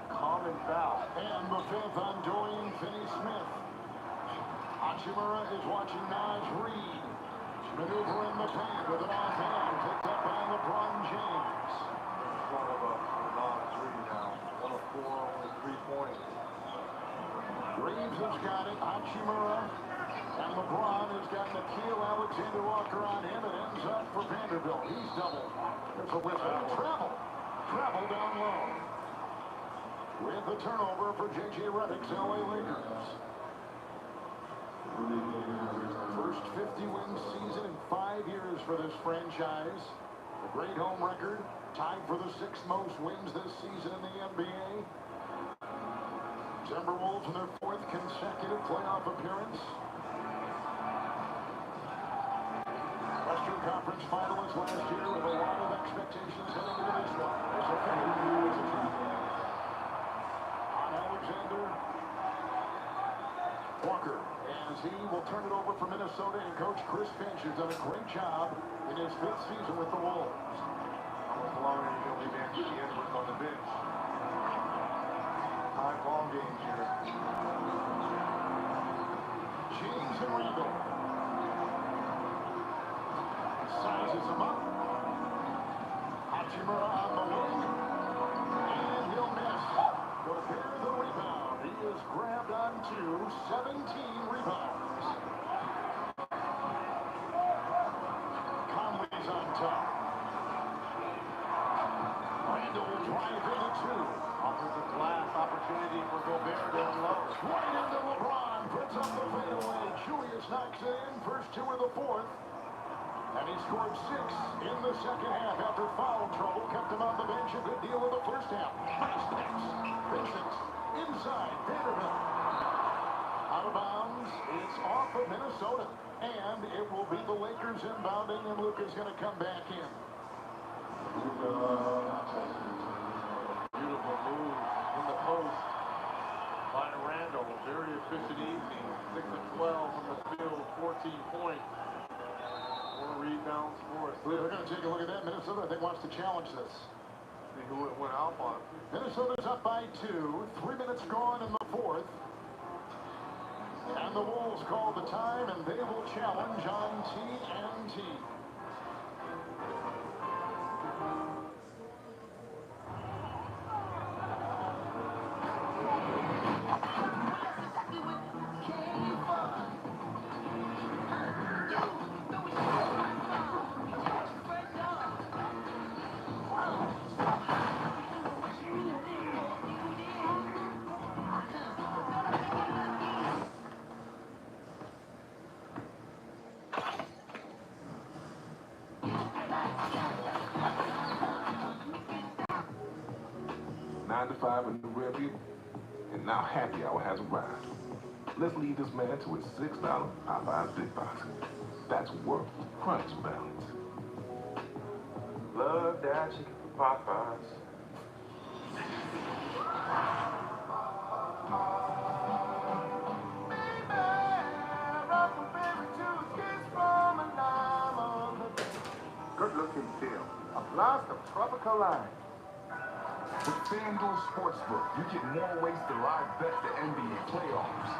S18: common foul.
S1: And the 5th on Dorian Finney-Smith. Hachimura is watching Naj Reid. Maneuver in the paint with an offhand, picked up by LeBron James.
S18: In front of a non-3 now. 1 of 4, only 3 points.
S1: Reeves has got it. Hachimura and LeBron has got Nickeil Alexander Walker on him. It ends up for Vanderbilt. He's doubled. There's a whistle. Travel down low. with the turnover for J.J. Redick's LA Lakers. First 50-win season in 5 years for this franchise. A great home record, tied for the 6th most wins this season in the NBA. Timberwolves in their 4th consecutive playoff appearance. Western Conference finalists last year with a lot of expectations heading into this one. There's a fade, there's a trap. On Alexander Walker, as he will turn it over for Minnesota, and Coach Chris Finch has done a great job in his 5th season with the Wolves.
S18: How much longer are you going to leave Anthony Edwards on the bench? 5 ball games here.
S1: James and Randall. Sizes him up. Hachimura on the wing. And he'll miss. Gobert the rebound. He is grabbed onto 17 rebounds. Conley's on top. Randall will drive in the 2.
S18: Offensive glass opportunity for Gobert down low.
S1: Right into LeBron. Puts up the fadeaway. Julius knocks it in. First 2 of the 4th. And he scored 6 in the second half after foul trouble. Kept him on the bench. A good deal in the first half. Nice pass. Vincent inside. Vanderbilt. Out of bounds. It's off of Minnesota. And it will be the Lakers inbounding, and Luka's going to come back in.
S18: Beautiful move in the post by Randall. Very efficient evening. 6 of 12 from the field. 14 points. 4 rebounds for us.
S1: We're going to take a look at that. Minnesota, I think, wants to challenge this.
S18: See who it went out on.
S1: Minnesota's up by 2. 3 minutes gone in the 4th. And the Wolves call the time, and they will challenge on TNT.
S6: Nine to 5 in the rear view, and now happy hour has arrived. Let's lead this man to his $6 Popeyes Big Box. That's worth crunch balance.
S17: Love that chicken from Popeyes. Good-looking feel. A blast of tropical lime.
S4: With FanDuel Sportsbook, you get more ways to live bet the NBA playoffs.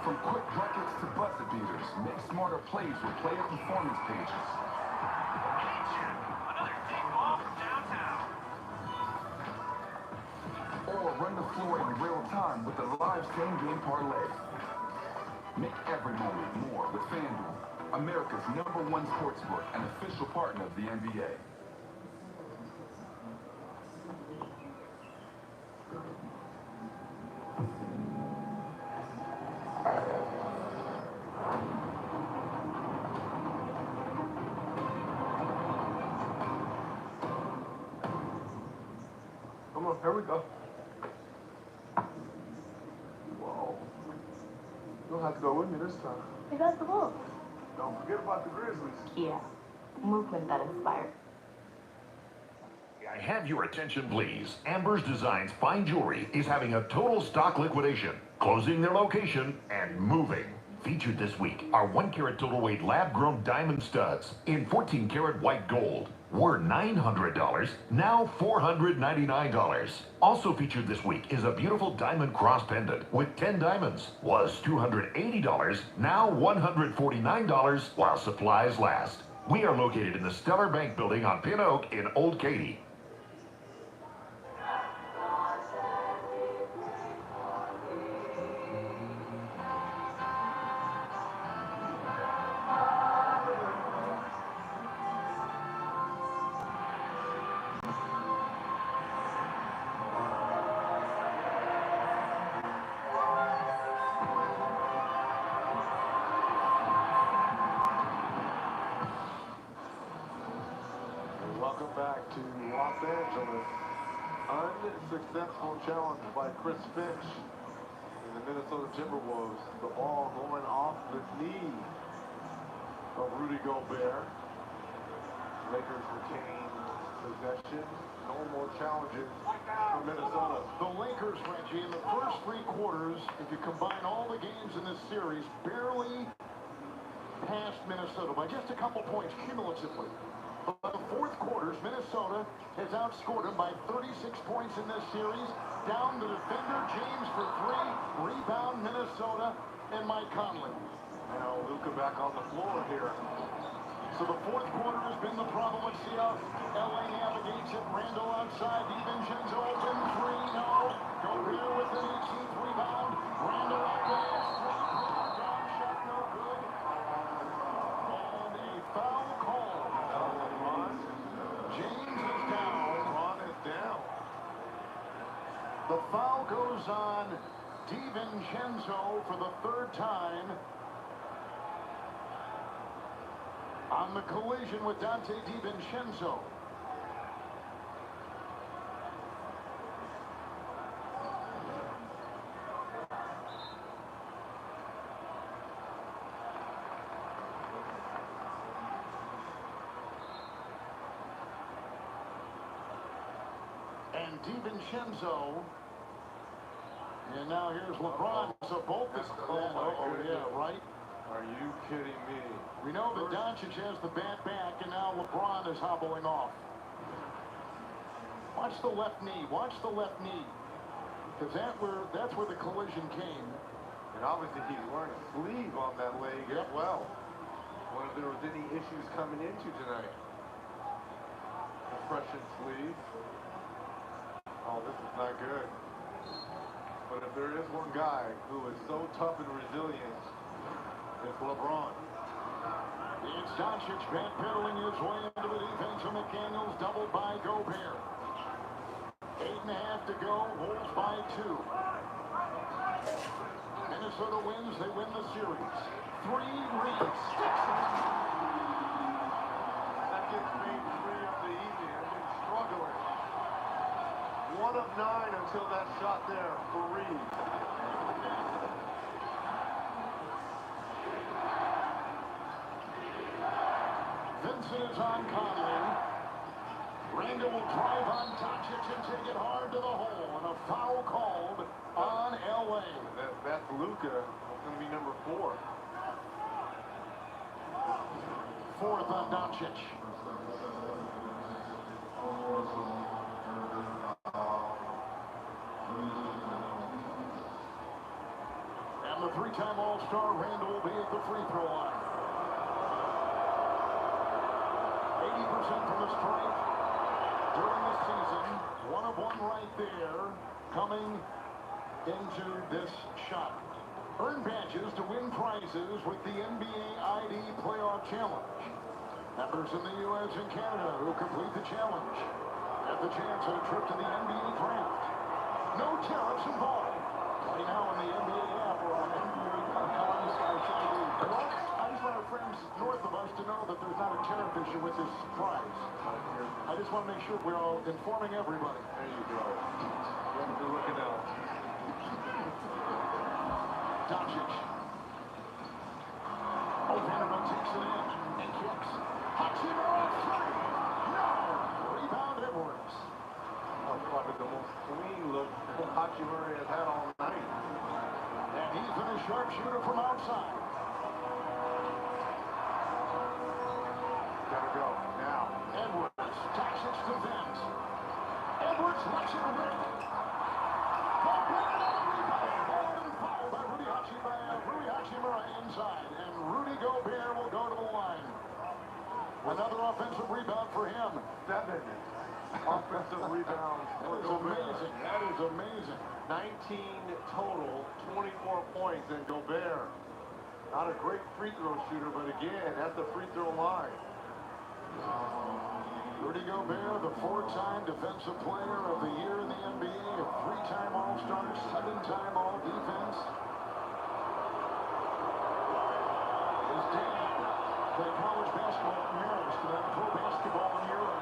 S4: From quick buckets to buzzer beaters, make smarter plays with player performance pages. Or run the floor in real time with the live same-game parlay. Make every moment more with FanDuel, America's #1 sportsbook and official partner of the NBA.
S18: Come on, here we go. Whoa. You don't have to go with me this time.
S19: We got the Wolves.
S18: Don't forget about the Grizzlies.
S16: Yeah. Movement that inspired.
S7: I have your attention, please. Amber's Designs Fine Jewelry is having a total stock liquidation, closing their location and moving. Featured this week are 1-carat total weight lab-grown diamond studs in 14-karat white gold. Were $900, now $499. Also featured this week is a beautiful diamond cross pendant with 10 diamonds. Was $280, now $149 while supplies last. We are located in the Stellar Bank Building on Pin Oak in Old Katy.
S18: to Los Angeles. Unsuccessful challenge by Chris Finch in the Minnesota Timberwolves. The ball going off the knee of Rudy Gobert. Lakers retain possession. No more challenges for Minnesota.
S1: The Lakers, Reggie, in the first 3 quarters, if you combine all the games in this series, barely passed Minnesota by just a couple points cumulatively. But by the 4th quarters, Minnesota has outscored them by 36 points in this series. Down the defender, James for 3. Rebound, Minnesota, and Mike Conley.
S18: Now Luka back on the floor here.
S1: So the 4th quarter has been the problem. Let's see how LA navigates it. Randall outside. DiVincenzo open 3. No. Gobert with an 18th rebound. Randall out there. Down shot. No good. And a foul call. James is down.
S18: Ron is down.
S1: The foul goes on DiVincenzo for the 3rd time. On the collision with Dante DiVincenzo. And DiVincenzo. And now here's LeBron. So both is... yeah, right.
S18: Are you kidding me?
S1: We know that Doncic has the bat back, and now LeBron is hobbling off. Watch the left knee. Watch the left knee. Because that's where the collision came.
S18: And obviously he's wearing a sleeve on that leg as well. Wonder if there was any issues coming into tonight. Compression sleeve. Oh, this is not good. But if there is one guy who is so tough and resilient, it's LeBron.
S1: It's Doncic backpedaling his way into the defense of McDaniels, doubled by Gobert. 8.5 to go, Wolves by 2. Minnesota wins, they win the series. 3 reads, sticks it.
S18: That gets game 3 of the evening. I've been struggling. 1 of 9 until that shot there for Reed.
S1: Vincent is on Conley. Randall will drive on Doncic and take it hard to the hole. And a foul called on LA.
S18: That's Luka. That's going to be number 4.
S1: 4th on Doncic. And the 3-time All-Star Randall will be at the free throw line. 80% from the stripe during the season. 1 of 1 right there coming into this shot. Earn badges to win prizes with the NBA ID Playoff Challenge. Members in the U.S. and Canada who complete the challenge have the chance at a trip to the NBA draft. No tariffs involved. Play now in the NBA app or on NBA.com/ID. I just want our friends north of us to know that there's not a tariff issue with this prize. I just want to make sure we're all informing everybody.
S18: There you go. You're looking out.
S1: Doncic. Vanderbilt takes it in and kicks. Hachimura 3. No! Rebound Edwards.
S18: Probably the most clean look Hachimura has had all night.
S1: And he's been a sharpshooter from outside.
S18: Gotta go now.
S1: Edwards. Doncic defense. Edwards lets it rip. Rudy Hachimura inside, and Rudy Gobert will go to the line. Another offensive rebound for him.
S18: 7 offensive rebounds.
S1: That is amazing. That is amazing.
S18: 19 total, 24 points, and Gobert. Not a great free throw shooter, but again, at the free throw line.
S1: Rudy Gobert, the 4-time Defensive Player of the Year in the NBA, a 3-time All-Star, 7-time All-Defense. His dad played college basketball in Paris, then pro basketball in Europe.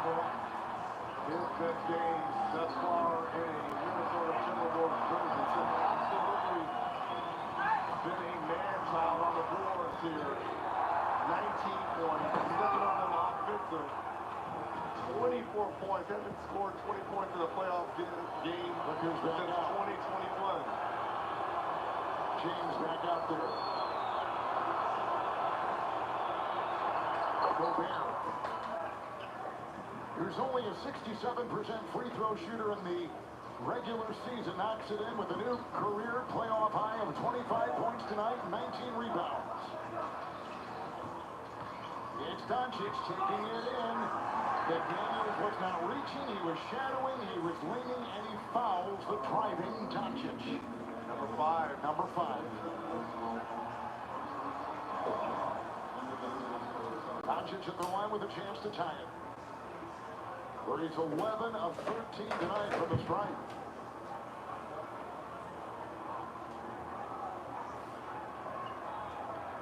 S18: His best games thus far in a Minnesota Timberwolves jersey. It's absolutely been a man-child on the boards here. 19 points, 7 of them offensive. 24 points. Hasn't scored 20 points in a playoff game since 2021.
S1: James back out there. Gobert. There's only a 67% free throw shooter in the regular season. Knocks it in with a new career playoff high of 25 points tonight and 19 rebounds. It's Doncic taking it in. McDaniels was not reaching. He was shadowing. He was leaning, and he fouls the driving Doncic.
S18: Number 5.
S1: Number 5. Doncic at the line with a chance to tie it. Where he's 11 of 13 tonight from the stripe.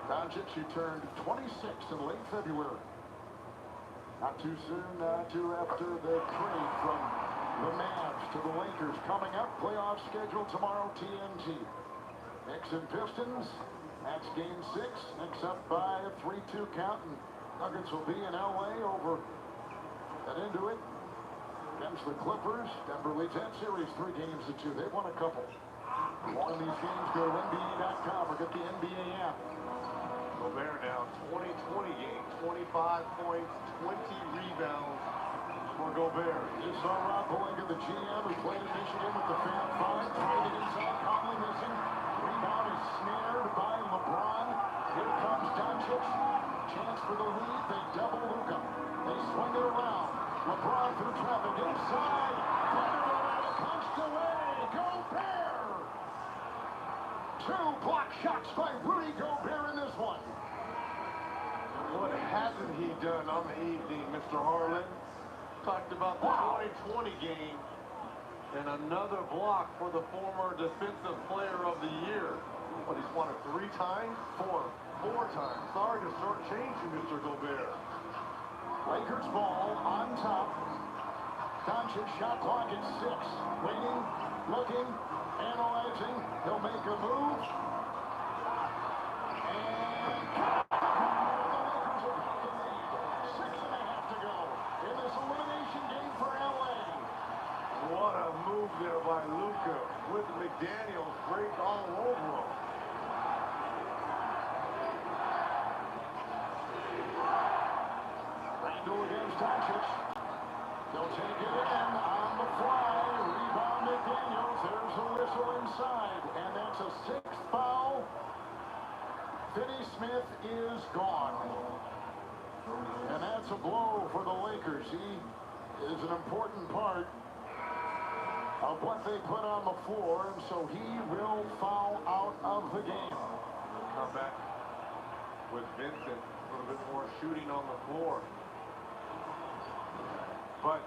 S1: Doncic, who turned 26 in late February. Not too soon, not too after the trade from the Mavs to the Lakers. Coming up, playoff schedule tomorrow, TNT. Knicks and Pistons, that's game 6. Knicks up by a 3-2 count, and Nuggets will be in LA over and into it. Against the Clippers, Denver leads that series 3-2. They've won a couple. More of these games, go to NBA.com or get the NBA app.
S18: Gobert now 20-20 game, 25 points, 20 rebounds for Gobert.
S1: You saw Rob Pelinka, the GM, who played in Michigan with the Fab Five, trying to get inside, Conley missing. Rebound is snared by LeBron. Here comes Doncic. Chance for the lead. They double Luka. They swing it around. LeBron through traffic inside. Thunderbird punched away. Gobert. 2 block shots by Rudy Gobert in this one.
S18: What hasn't he done on the evening, Mr. Harlan? Talked about the 2020 game and another block for the former Defensive Player of the Year. What, he's won it 3 times? 4 times. Sorry to shortchange you, Mr. Gobert.
S1: Lakers ball on top. Doncic shot clock at 6. Waiting, looking, analyzing. He'll make a move. And the Lakers are back in the lead. 6.5 to go in this elimination game for LA.
S18: What a move there by Luka with McDaniels break all over him.
S1: Randall against Doncic. They'll take it in on the fly. Rebound McDaniels. There's a whistle inside. And that's a 6th foul. Finney Smith is gone. And that's a blow for the Lakers. He is an important part of what they put on the floor, and so he will foul out of the game.
S18: We'll come back with Vincent. A little bit more shooting on the floor. But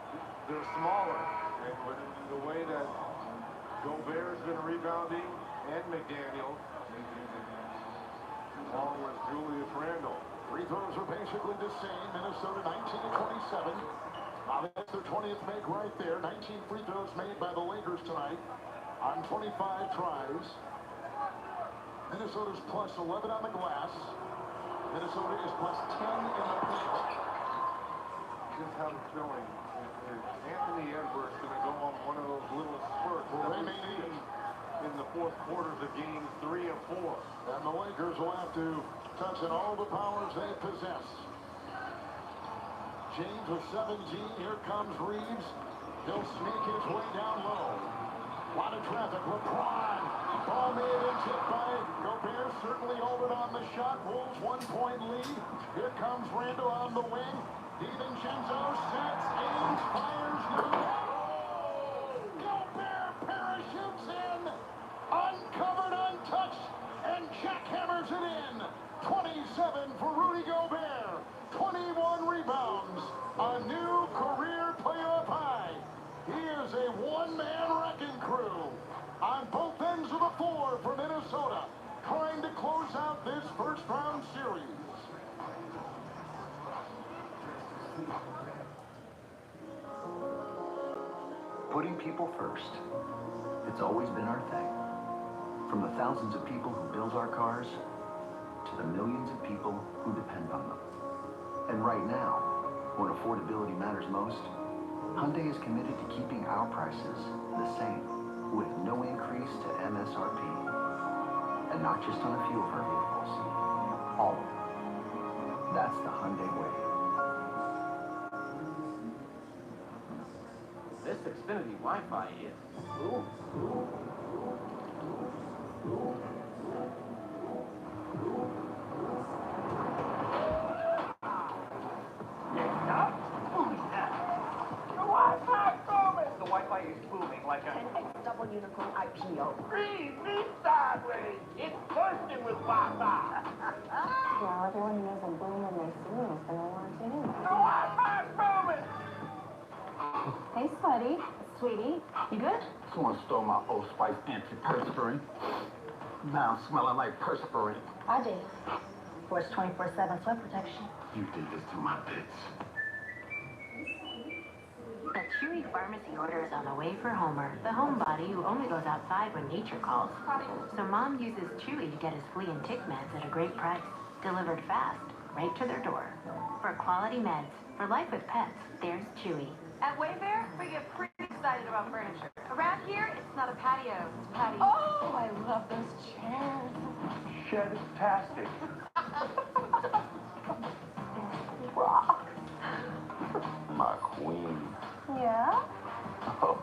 S18: they're smaller. And with the way that Gobert's been rebounding and McDaniels, along with Julius Randle.
S1: Free throws are basically the same. Minnesota 19-27. Now that's their 20th make right there. 19 free throws made by the Lakers tonight on 25 tries. Minnesota's plus 11 on the glass. Minnesota is plus 10 in the paint.
S18: Just have a feeling is Anthony Edwards going to go on one of those little spurts that we see in the 4th quarters of games 3 and 4.
S1: And the Lakers will have to touch on all the powers they possess. James with 17. Here comes Reeves. He'll sneak his way down low. A lot of traffic. LeBron. Ball made and tipped by Gobert. Certainly over on the shot. Wolves 1-point lead. Here comes Randall on the wing. DiVincenzo sets, aims, fires. Gobert parachutes in. Uncovered, untouched. And jackhammers it in. 27 for Rudy Gobert. 21 rebounds. A new career playoff high. He is a one-man wrecking crew on both ends of the floor for Minnesota, trying to close out this first-round series.
S15: Putting people first. It's always been our thing. From the thousands of people who build our cars to the millions of people who depend on them. And right now, when affordability matters most, Hyundai is committed to keeping our prices the same, with no increase to MSRP. And not just on a few of our vehicles, all of them. That's the Hyundai way.
S27: This Xfinity Wi-Fi is...
S11: The Wi-Fi is booming like a 10x double unicorn IPO. Read me sideways. It's bursting with Wi-Fi.
S9: Well, everyone knows I'm booming their signals, and I want to anyway.
S11: The Wi-Fi's booming.
S9: Hey, Sweaty. Sweetie, you good?
S17: Someone stole my Old Spice antiperspirant. Now I'm smelling like perspirant.
S9: I did. For its 24/7 sweat protection.
S17: You did this to my bitch.
S16: A Chewy pharmacy order is on the way for Homer, the homebody who only goes outside when nature calls. So Mom uses Chewy to get his flea and tick meds at a great price. Delivered fast, right to their door. For quality meds, for life with pets, there's Chewy.
S25: At Wayfair, we get pretty excited about furniture. Around here, it's not a patio, it's patio.
S11: Oh, I love those chairs.
S8: Shedtastic.
S17: Rock. My queen.
S9: Yeah?
S17: Oh,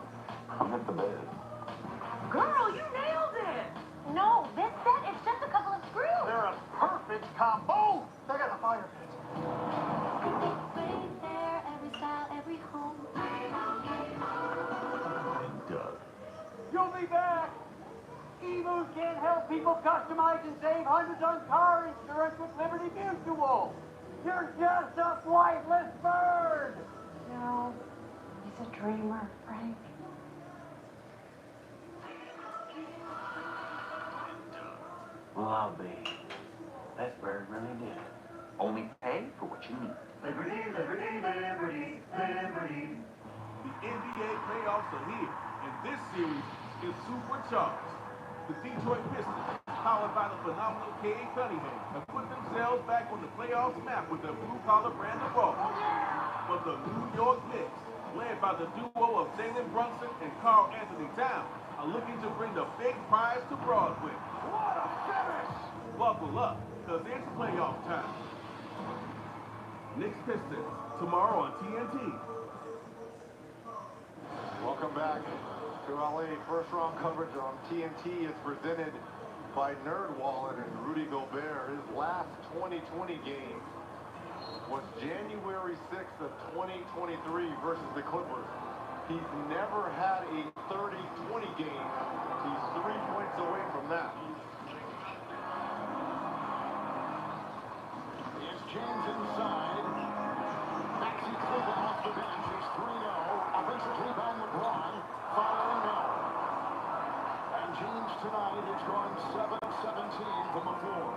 S17: I'm at the bed.
S25: Girl, you nailed it!
S9: No, this set is just a couple of screws.
S11: They're a perfect combo. They got a fire pit.
S16: Wayfair, every style, every home.
S3: Doug.
S11: You'll be back. Emus can help people customize and save hundreds on car insurance with Liberty Mutual. You're just a flightless bird.
S9: No, he's a dreamer, Frank.
S27: Lovely. That bird really did. Only pay for what you need.
S11: Liberty, liberty, liberty, liberty.
S5: The NBA playoffs are here, and this series is supercharged. The Detroit Pistons, powered by the phenomenal Cade Cunningham, have put themselves back on the playoffs map with their blue-collar brand of ball. But the New York Knicks, led by the duo of Jalen Brunson and Karl Anthony Towns, are looking to bring the big prize to Broadway.
S11: What a finish!
S5: Buckle up, because it's playoff time. Knicks Pistons, tomorrow on TNT.
S2: Welcome back to LA. First round coverage on TNT is presented by NerdWallet and Rudy Gobert. His last 2020 game was January 6th of 2023 versus the Clippers. He's never had a 30-20 game. He's 3 points away from that.
S1: Is James inside. Maxi Kleber off the bench is 3-0. Offensive rebound LeBron. Following now. And James tonight has gone 7-17 from the floor.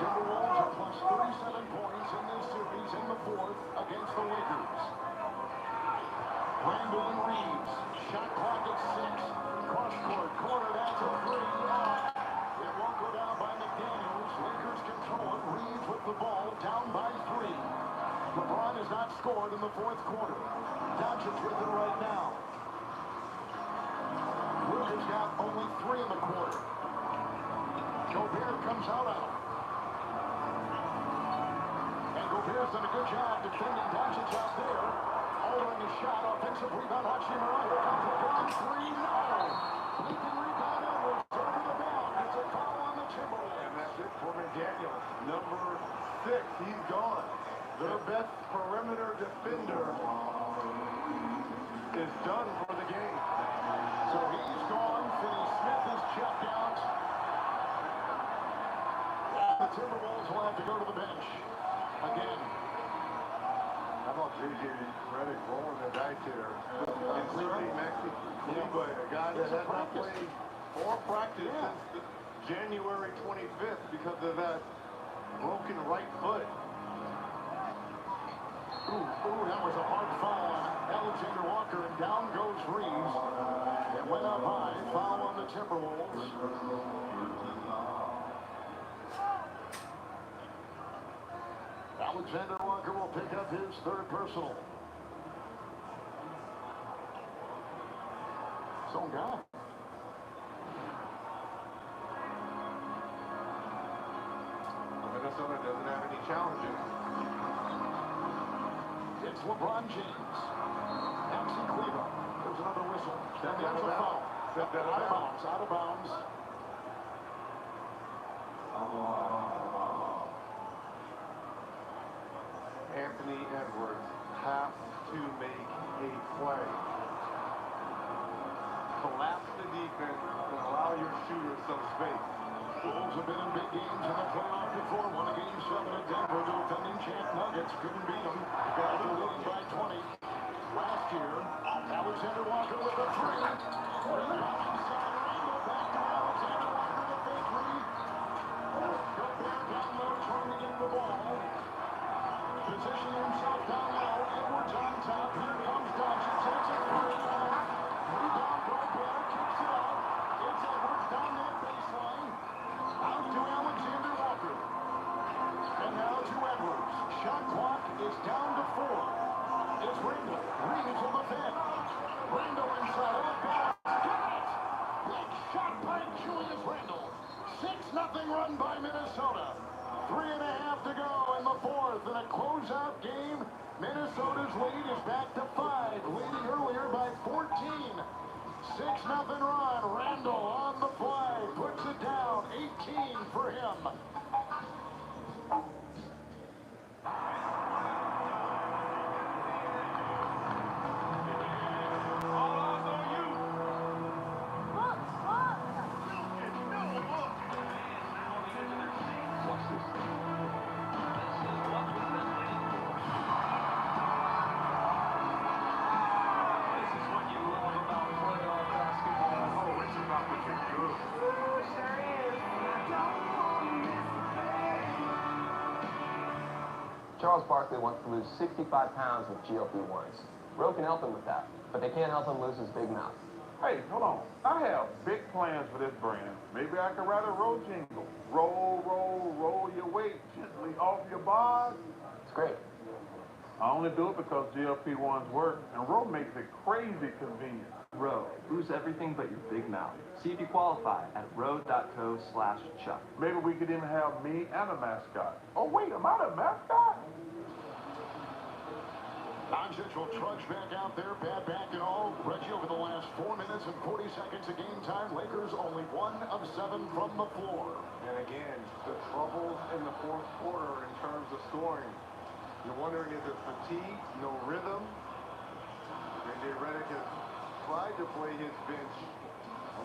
S1: Timberwolves are plus 37 points in this series in the fourth against the Lakers. Randall and Reeves. Shot clock at 6. Cross court. Corner. That's a three. It won't go down by McDaniels. Lakers control it. Reeves with the ball. Down by 3. LeBron has not scored in the fourth quarter. Doncic with it right now. Luke has got only 3 in the quarter. Gobert comes out of it. And Gobert's done a good job defending Doncic out there. Holding his shot. Offensive rebound. Hachimura. Here comes the big 3. No. Leaping rebound. Edwards over the bound. It's a foul on the Timberwolves.
S2: And that's it for McDaniels. Number 6. He's gone. Their best perimeter defender is done for the game.
S1: So he's gone. Finney Smith is checked out. The Timberwolves will have to go to the bench again.
S2: How about J.J. Redick rolling the dice here? Inserting Maxi Kleber, a guy that has not played or practiced since January 25th because of that broken right foot.
S1: Ooh, that was a hard foul on Alexander Walker, and down goes Reeves. It went up high, foul on the Timberwolves. Alexander Walker will pick up his third personal. Zone guy.
S18: Minnesota doesn't have any challenges.
S1: It's LeBron James. Maxi Kleber. There's another whistle.
S18: Stepped
S1: There's
S18: out of
S1: a foul.
S18: bounds.
S1: Out of bounds. Out of bounds.
S18: Anthony Edwards has to make a play. Collapse the defense and allow your shooter some space.
S1: Wolves have been in big games in the playoff before. Won a game 7 at Denver. The defending champ Nuggets couldn't beat them. Got the lead by 20. Last year, Alexander Walker with a three. Rebound inside. Randall back to Alexander Walker with a three. Gobert down low trying to get the ball. Positioning himself down low. Edwards on top. Here comes Doncic. Takes it three. Rebound. Gobert kicks it out. It's Edwards down that baseline. Out to Alexander Walker. And now to Edwards. Shot clock is down to 4. It's Randall. Reeves on the bench. Randall inside. Got it. Big shot by Julius Randall. 6-0 run by Minnesota. 3.5 to go in the fourth. In a closeout game, Minnesota's lead is back to 5. Leading earlier by 14. 6-0 run. Randall on the fly. Puts it down. 18 for him.
S12: Charles Barkley wants to lose 65 pounds with GLP-1s. Roe can help him with that, but they can't help him lose his big mouth.
S5: Hey, hold on. I have big plans for this brand. Maybe I could write a roll jingle. Roll, roll, roll your weight gently off your bars.
S12: It's great.
S5: I only do it because GLP-1s work, and Roe makes it crazy convenient.
S13: Roe, lose everything but your big mouth. See if you qualify at roe.co/Chuck.
S5: Maybe we could even have me and a mascot. Oh, wait, am I the mascot?
S1: Doncic will trudge back out there, bad back and all. Reggie, over the last 4 minutes and 40 seconds of game time, Lakers only 1 of 7 from the floor.
S18: And again, the troubles in the fourth quarter in terms of scoring. You're wondering, is it fatigue, no rhythm? J.J. Redick has tried to play his bench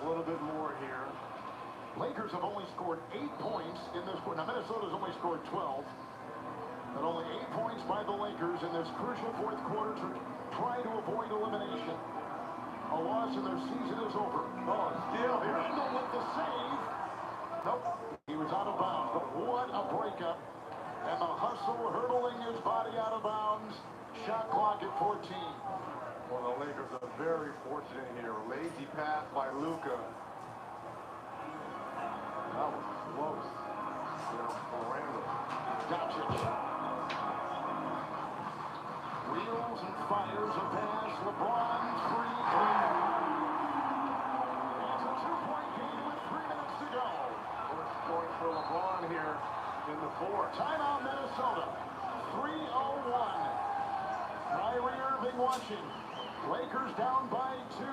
S18: a little bit more here.
S1: Lakers have only scored 8 points in this quarter. Now, Minnesota's only scored 12. But only 8 points by the Lakers in this crucial fourth quarter to try to avoid elimination. A loss and their season is over. Oh, still here. Randall with the save. Nope. He was out of bounds, but what a breakup. And the hustle hurtling his body out of bounds. Shot clock at 14.
S18: Well, the Lakers are very fortunate here. Lazy pass by Luka. That was close. For Randall.
S1: Doncic. Wheels and fires a pass. LeBron free. It's a 2-point game with 3 minutes to go.
S18: First point for LeBron here in the fourth.
S1: Timeout, Minnesota. 3:01. Kyrie Irving watching. Lakers down by 2.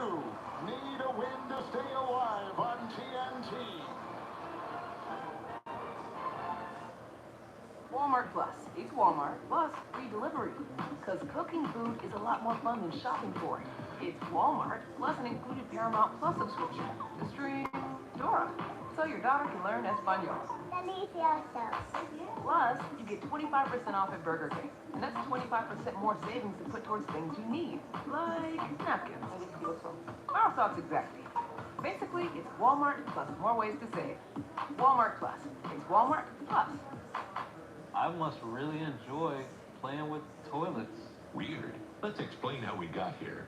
S1: Need a win to stay alive on TNT.
S14: Walmart Plus. It's Walmart Plus free delivery. Because cooking food is a lot more fun than shopping for it. It's Walmart Plus an included Paramount Plus subscription to stream Dora. So your daughter can learn Espanol. Plus, you get 25% off at Burger King. And that's 25% more savings to put towards things you need. Like napkins. Bar socks, exactly. Basically, it's Walmart plus more ways to save. Walmart Plus. It's Walmart Plus.
S22: I must really enjoy playing with
S10: toilets.
S20: Weird. Let's explain how we got here.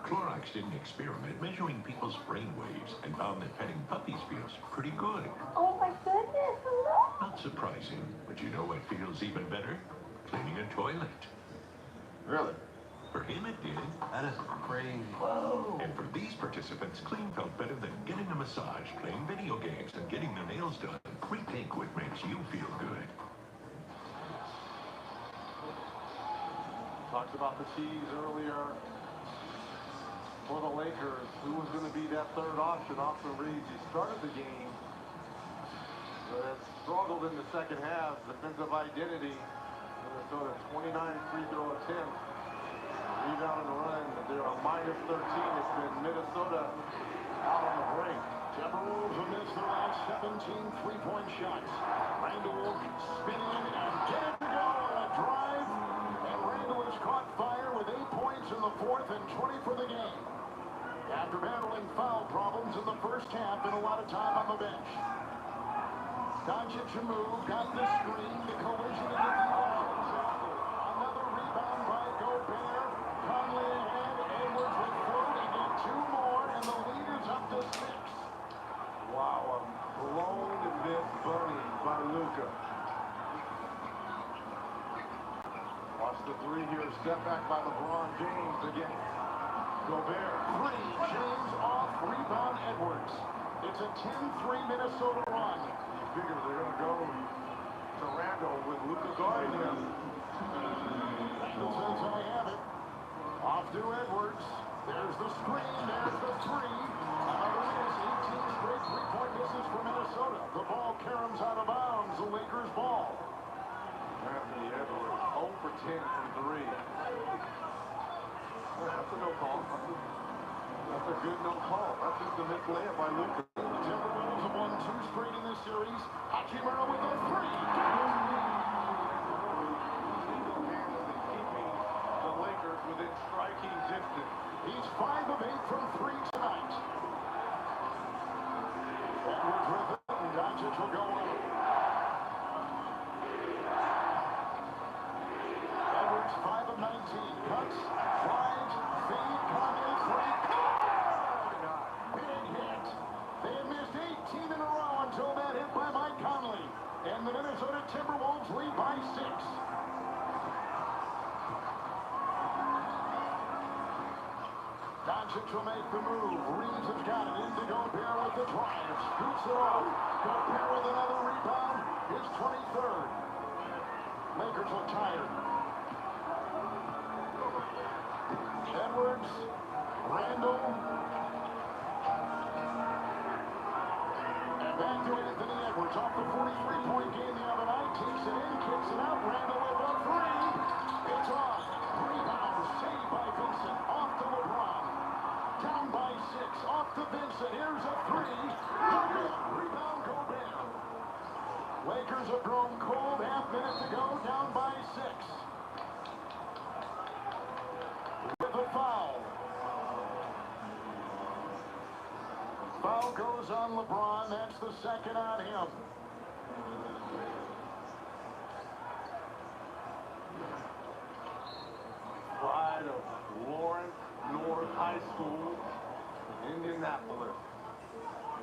S20: Clorox did an experiment measuring people's brain waves and found that petting puppies feels pretty good.
S9: Oh my goodness, hello?
S20: Not surprising, but you know what feels even better? Cleaning a toilet.
S10: Really?
S20: For him it did.
S10: That is crazy.
S20: Whoa! And for these participants, clean felt better than getting a massage, playing video games, and getting their nails done. Rethink what makes you feel good.
S18: Talked about the tease earlier for the Lakers. Who was going to be that third option? Austin Reeves, he started the game, but has struggled in the second half. Defensive identity. Minnesota 29 free throw attempts. Rebound and run. They're a minus 13. It's been Minnesota out on the break.
S1: Timberwolves have missed their last 17 three-point shots. Randall spinning and get it to go on a drive. And Randall has caught fire with 8 points in the fourth and 20 for the game. After battling foul problems in the first half and a lot of time on the bench. Doncic a move, got the screen, the collision in the defense. Another rebound by Gobert. Conley ahead, Edwards with float and get 2 more, and the lead is up to 6.
S18: Wow, a blown miss bunny by Luka. Watch the three here. Step back by LeBron James again. Gobert.
S1: 3. James off. Rebound Edwards. It's a 10-3 Minnesota run.
S18: You figure they're going to go to Randall with Luka guarding him.
S1: Randall says, I have it. Off to Edwards. There's the screen. There's the 3. Another miss. 18 straight three-point misses for Minnesota. The ball caroms out of bounds. The Lakers ball.
S18: Anthony Edwards 0 for 10 from 3. That's a no call. That's a good no call. That's just a missed layup by Luka.
S1: The Timberwolves have won 2 straight in this series. Hachimura with a 3.
S18: Keeping the Lakers within striking distance.
S1: He's 5 of 8 from 3 tonight. Edwards with it, and Doncic will go on. Edwards 5 of 19. Cuts, slides, feed, Conley, 3. Big hit. They had missed 18 in a row until that hit by Mike Conley. And the Minnesota Timberwolves lead by 6. Doncic will make the move. Reeves has got it. Into Gobert with the drive. Scoots it off. Gobert with another rebound. His 23rd. Lakers look tired. Edwards. Randall. And back to Anthony Edwards. Off the 43-point game the other night. Takes it in. Kicks it out. Randall with a 3. It's off. Rebound. Saved by Vincent. Off to LeBron. Down by 6, off to Vincent, here's a 3, rebound Gobert. Lakers have grown cold, half-minute to go, down by 6. With a foul. Foul goes on LeBron, that's the second on him.
S18: Pride of Lawrence North High School, Indianapolis.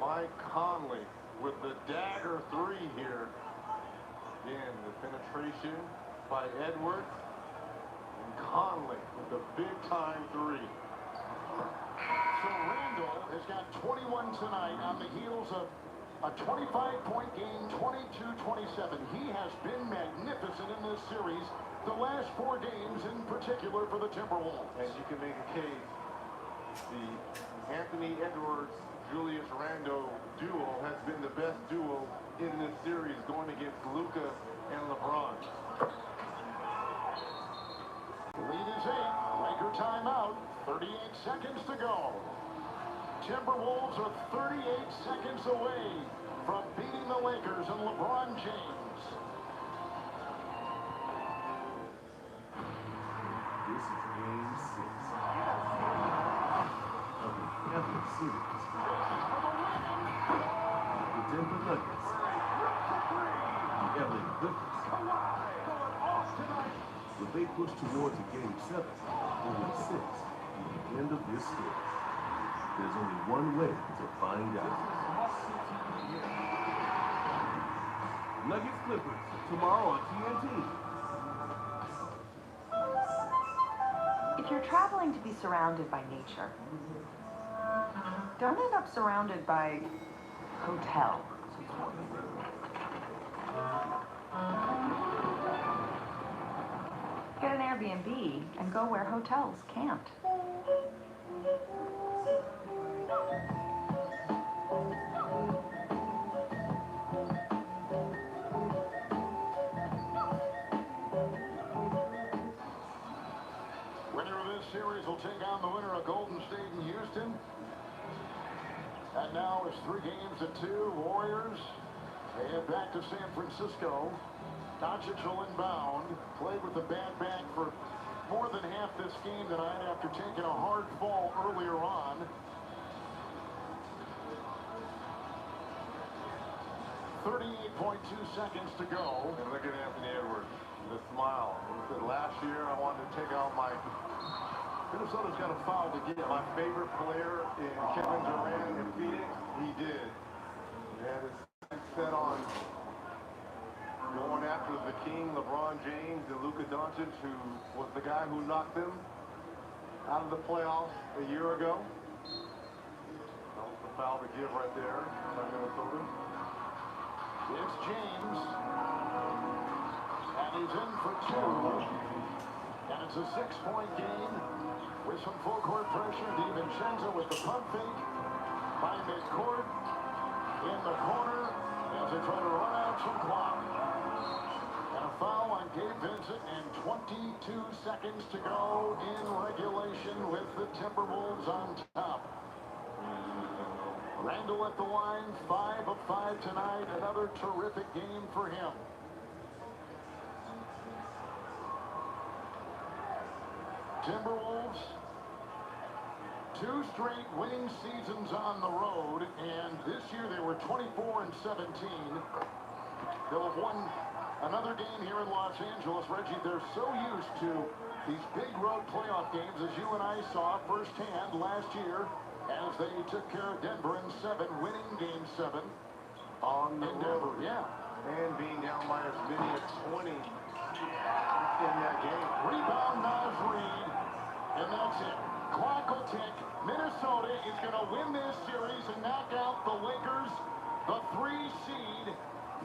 S18: Mike Conley with the dagger 3 here. Again, the penetration by Edwards. And Conley with the big-time 3.
S1: So Randall has got 21 tonight on the heels of a 25-point game, 22-27. He has been magnificent in this series. The last 4 games in particular for the Timberwolves.
S18: And you can make a case. The Anthony Edwards, Julius Randle duo has been the best duo in this series going against Luka and LeBron.
S1: Lead is 8. Laker timeout. 38 seconds to go. Timberwolves are 38 seconds away from beating the Lakers and LeBron James.
S10: This is game 6 of the epic series. The Denver Nuggets. The LA Clippers. Will they push towards a Game 7 or Game 6 at the end of this series? There's only one way to find out.
S5: Nuggets Clippers tomorrow on TNT.
S14: If you're traveling to be surrounded by nature, don't end up surrounded by hotels. Get an Airbnb and go where hotels can't.
S1: Winner of this series will take on the winner of Golden State and Houston. And now it's 3-2 Warriors. They head back to San Francisco. Doncic will inbound. Played with the bad back for more than half this game tonight after taking a hard fall earlier on. .2 seconds to go.
S18: And look at Anthony Edwards, the smile. He said, last year I wanted to take out my...
S1: Minnesota's got a foul to get.
S18: My favorite player in Kevin Durant in Phoenix, he did. He had his sights set on going after the king, LeBron James, and Luka Doncic, who was the guy who knocked them out of the playoffs a year ago. That was the foul to give right there by Minnesota.
S1: It's James. And he's in for 2. And it's a 6-point game with some full court pressure. DiVincenzo with the pump fake by midcourt in the corner as they try to run out some clock. And a foul on Gabe Vincent and 22 seconds to go in regulation with the Timberwolves on top. Randall at the line, 5 of 5 tonight. Another terrific game for him. Timberwolves, 2 straight winning seasons on the road, and this year they were 24-17. They'll have won another game here in Los Angeles. Reggie, they're so used to these big road playoff games, as you and I saw firsthand last year, as they took care of Denver in 7, winning Game 7
S18: on the
S1: Denver.
S18: road.
S1: Yeah.
S18: And being down by as many as 20 in that game.
S1: Rebound, Naz Reid. And that's it. Clock will tick. Minnesota is going to win this series and knock out the Lakers, the 3 seed,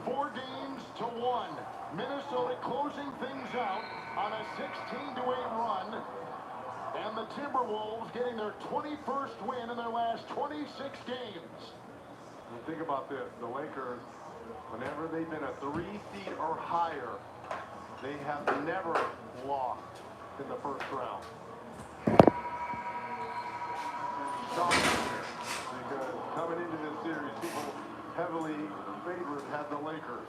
S1: 4-1. Minnesota closing things out on a 16-8 run. And the Timberwolves getting their 21st win in their last 26 games.
S18: And think about this. The Lakers, whenever they've been a 3 seed or higher, they have never lost in the first round. Because coming into this series, people heavily favored had the Lakers.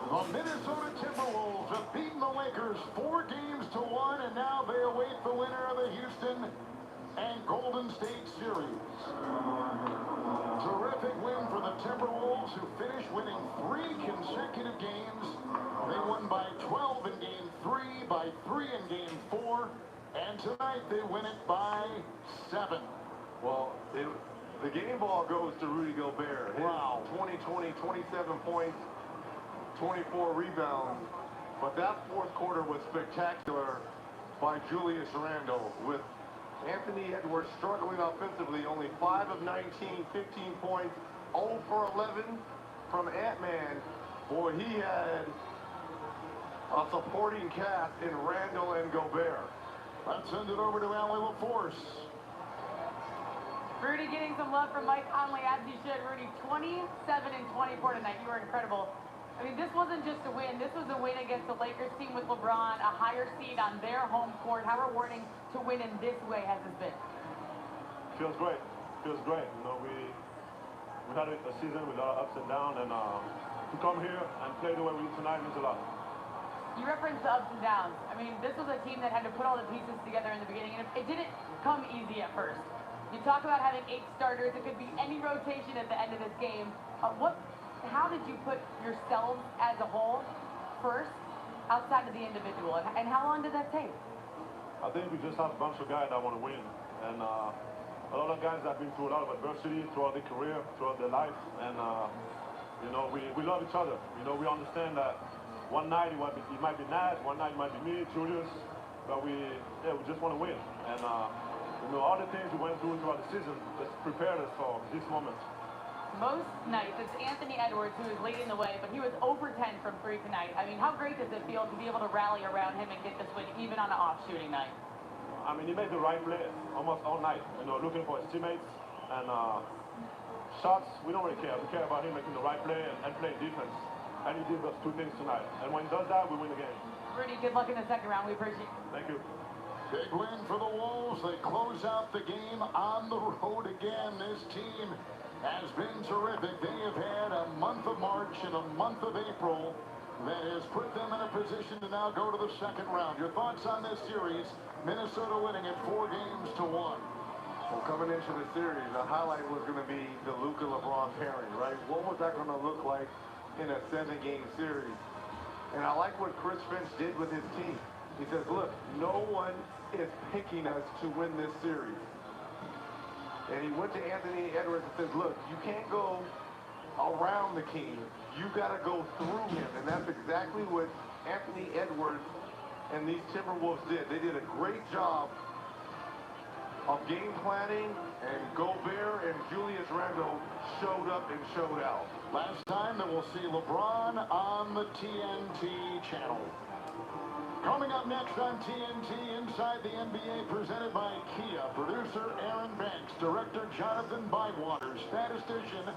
S1: The Minnesota Timberwolves have beaten the Lakers 4-1, and now they await the winner of the Houston and Golden State series. Terrific win for the Timberwolves, who finished winning 3 consecutive games. They won by 12 in Game 3, by 3 in Game 4, and tonight they win it by 7.
S18: Well, the game ball goes to Rudy Gobert.
S1: Wow.
S18: 20-20, 27 points, 24 rebounds. But that fourth quarter was spectacular by Julius Randle, with Anthony Edwards struggling offensively, only 5 of 19, 15 points, 0 for 11 from Ant-Man. Boy, he had a supporting cast in Randle and Gobert.
S1: Let's send it over to Allie LaForce.
S4: Rudy getting some love from Mike Conley, as you should. Rudy, 27 and 24 tonight. You were incredible. I mean, this wasn't just a win. This was a win against the Lakers team with LeBron, a higher seed on their home court. How rewarding to win in this way has this been?
S6: Feels great. Feels great. You know, we had a season with our ups and downs, and to come here and play the way we did tonight means a lot.
S4: You referenced the ups and downs. I mean, this was a team that had to put all the pieces together in the beginning, and it didn't come easy at first. You talk about having 8 starters. It could be any rotation at the end of this game. How did you put yourselves as a whole first, outside of the individual, and how long did that take?
S6: I think we just have a bunch of guys that want to win, and a lot of guys that have been through a lot of adversity throughout their career, throughout their life, and you know, we love each other. You know, we understand that one night it might be Nat, one night it might be me, Julius, but we just want to win. And you know, all the things we went through throughout the season just prepared us for this moment.
S4: Most nights, it's Anthony Edwards who is leading the way, but he was over 10 from 3 tonight. I mean, how great does it feel to be able to rally around him and get this win, even on an off shooting night?
S6: I mean, he made the right play almost all night, you know, looking for his teammates. And shots, we don't really care. We care about him making the right play and playing defense. And he did those 2 things tonight. And when he does that, we win the game.
S4: Rudy, good luck in the second round. We appreciate it.
S6: Thank you.
S1: Big win for the Wolves. They close out the game on the road again. This team has been terrific. They have had a month of March and a month of April that has put them in a position to now go to the second round. Your thoughts on this series? Minnesota winning it 4-1.
S18: Well, coming into the series, the highlight was going to be the Luka-LeBron pairing, right? What was that going to look like in a 7-game series? And I like what Chris Finch did with his team. He says, look, no one is picking us to win this series. And he went to Anthony Edwards and says, look, you can't go around the king. You got to go through him. And that's exactly what Anthony Edwards and these Timberwolves did. They did a great job of game planning, and Gobert and Julius Randle showed up and showed out.
S1: Last time that we'll see LeBron on the TNT channel. Coming up next on TNT, Inside the NBA, presented by Kia. Producer Aaron Banks, Director Jonathan Bywater, Statistician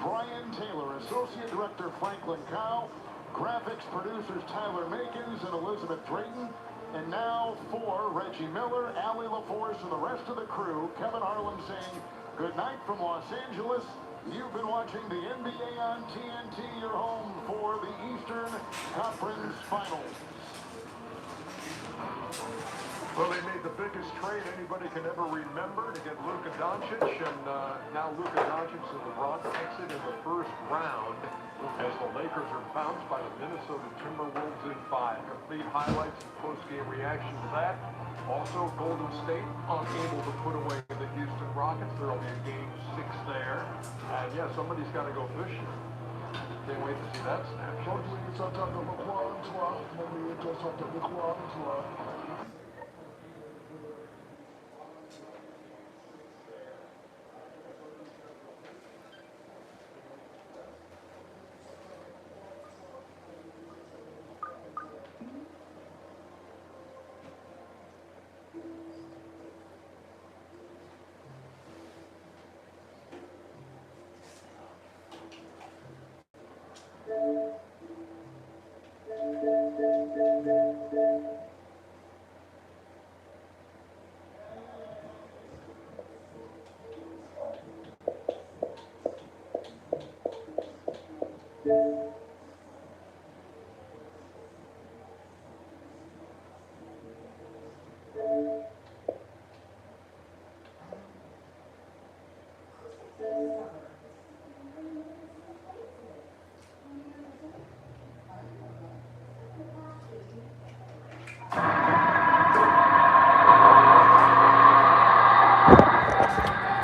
S1: Brian Taylor, Associate Director Franklin Cow, Graphics producers Tyler Makins and Elizabeth Drayton. And now for Reggie Miller, Allie LaForce, and the rest of the crew, Kevin Harlan saying good night from Los Angeles. You've been watching the NBA on TNT, your home for the Eastern Conference Finals.
S18: Well, they made the biggest trade anybody can ever remember to get Luka Doncic, and now Luka Doncic and LeBron exit in the first round as the Lakers are bounced by the Minnesota Timberwolves in 5. Complete highlights and post-game reaction to that. Also, Golden State unable to put away the Houston Rockets. There will be a game 6 there. And yeah, somebody's got to go fishing. Can't wait to see that snapshot.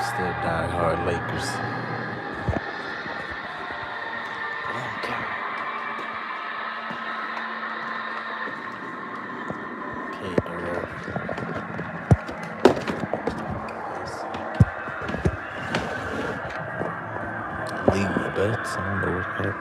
S7: Still die-hard Lakers. Okay. League bets, I don't know what happened.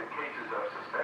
S15: cases of suspected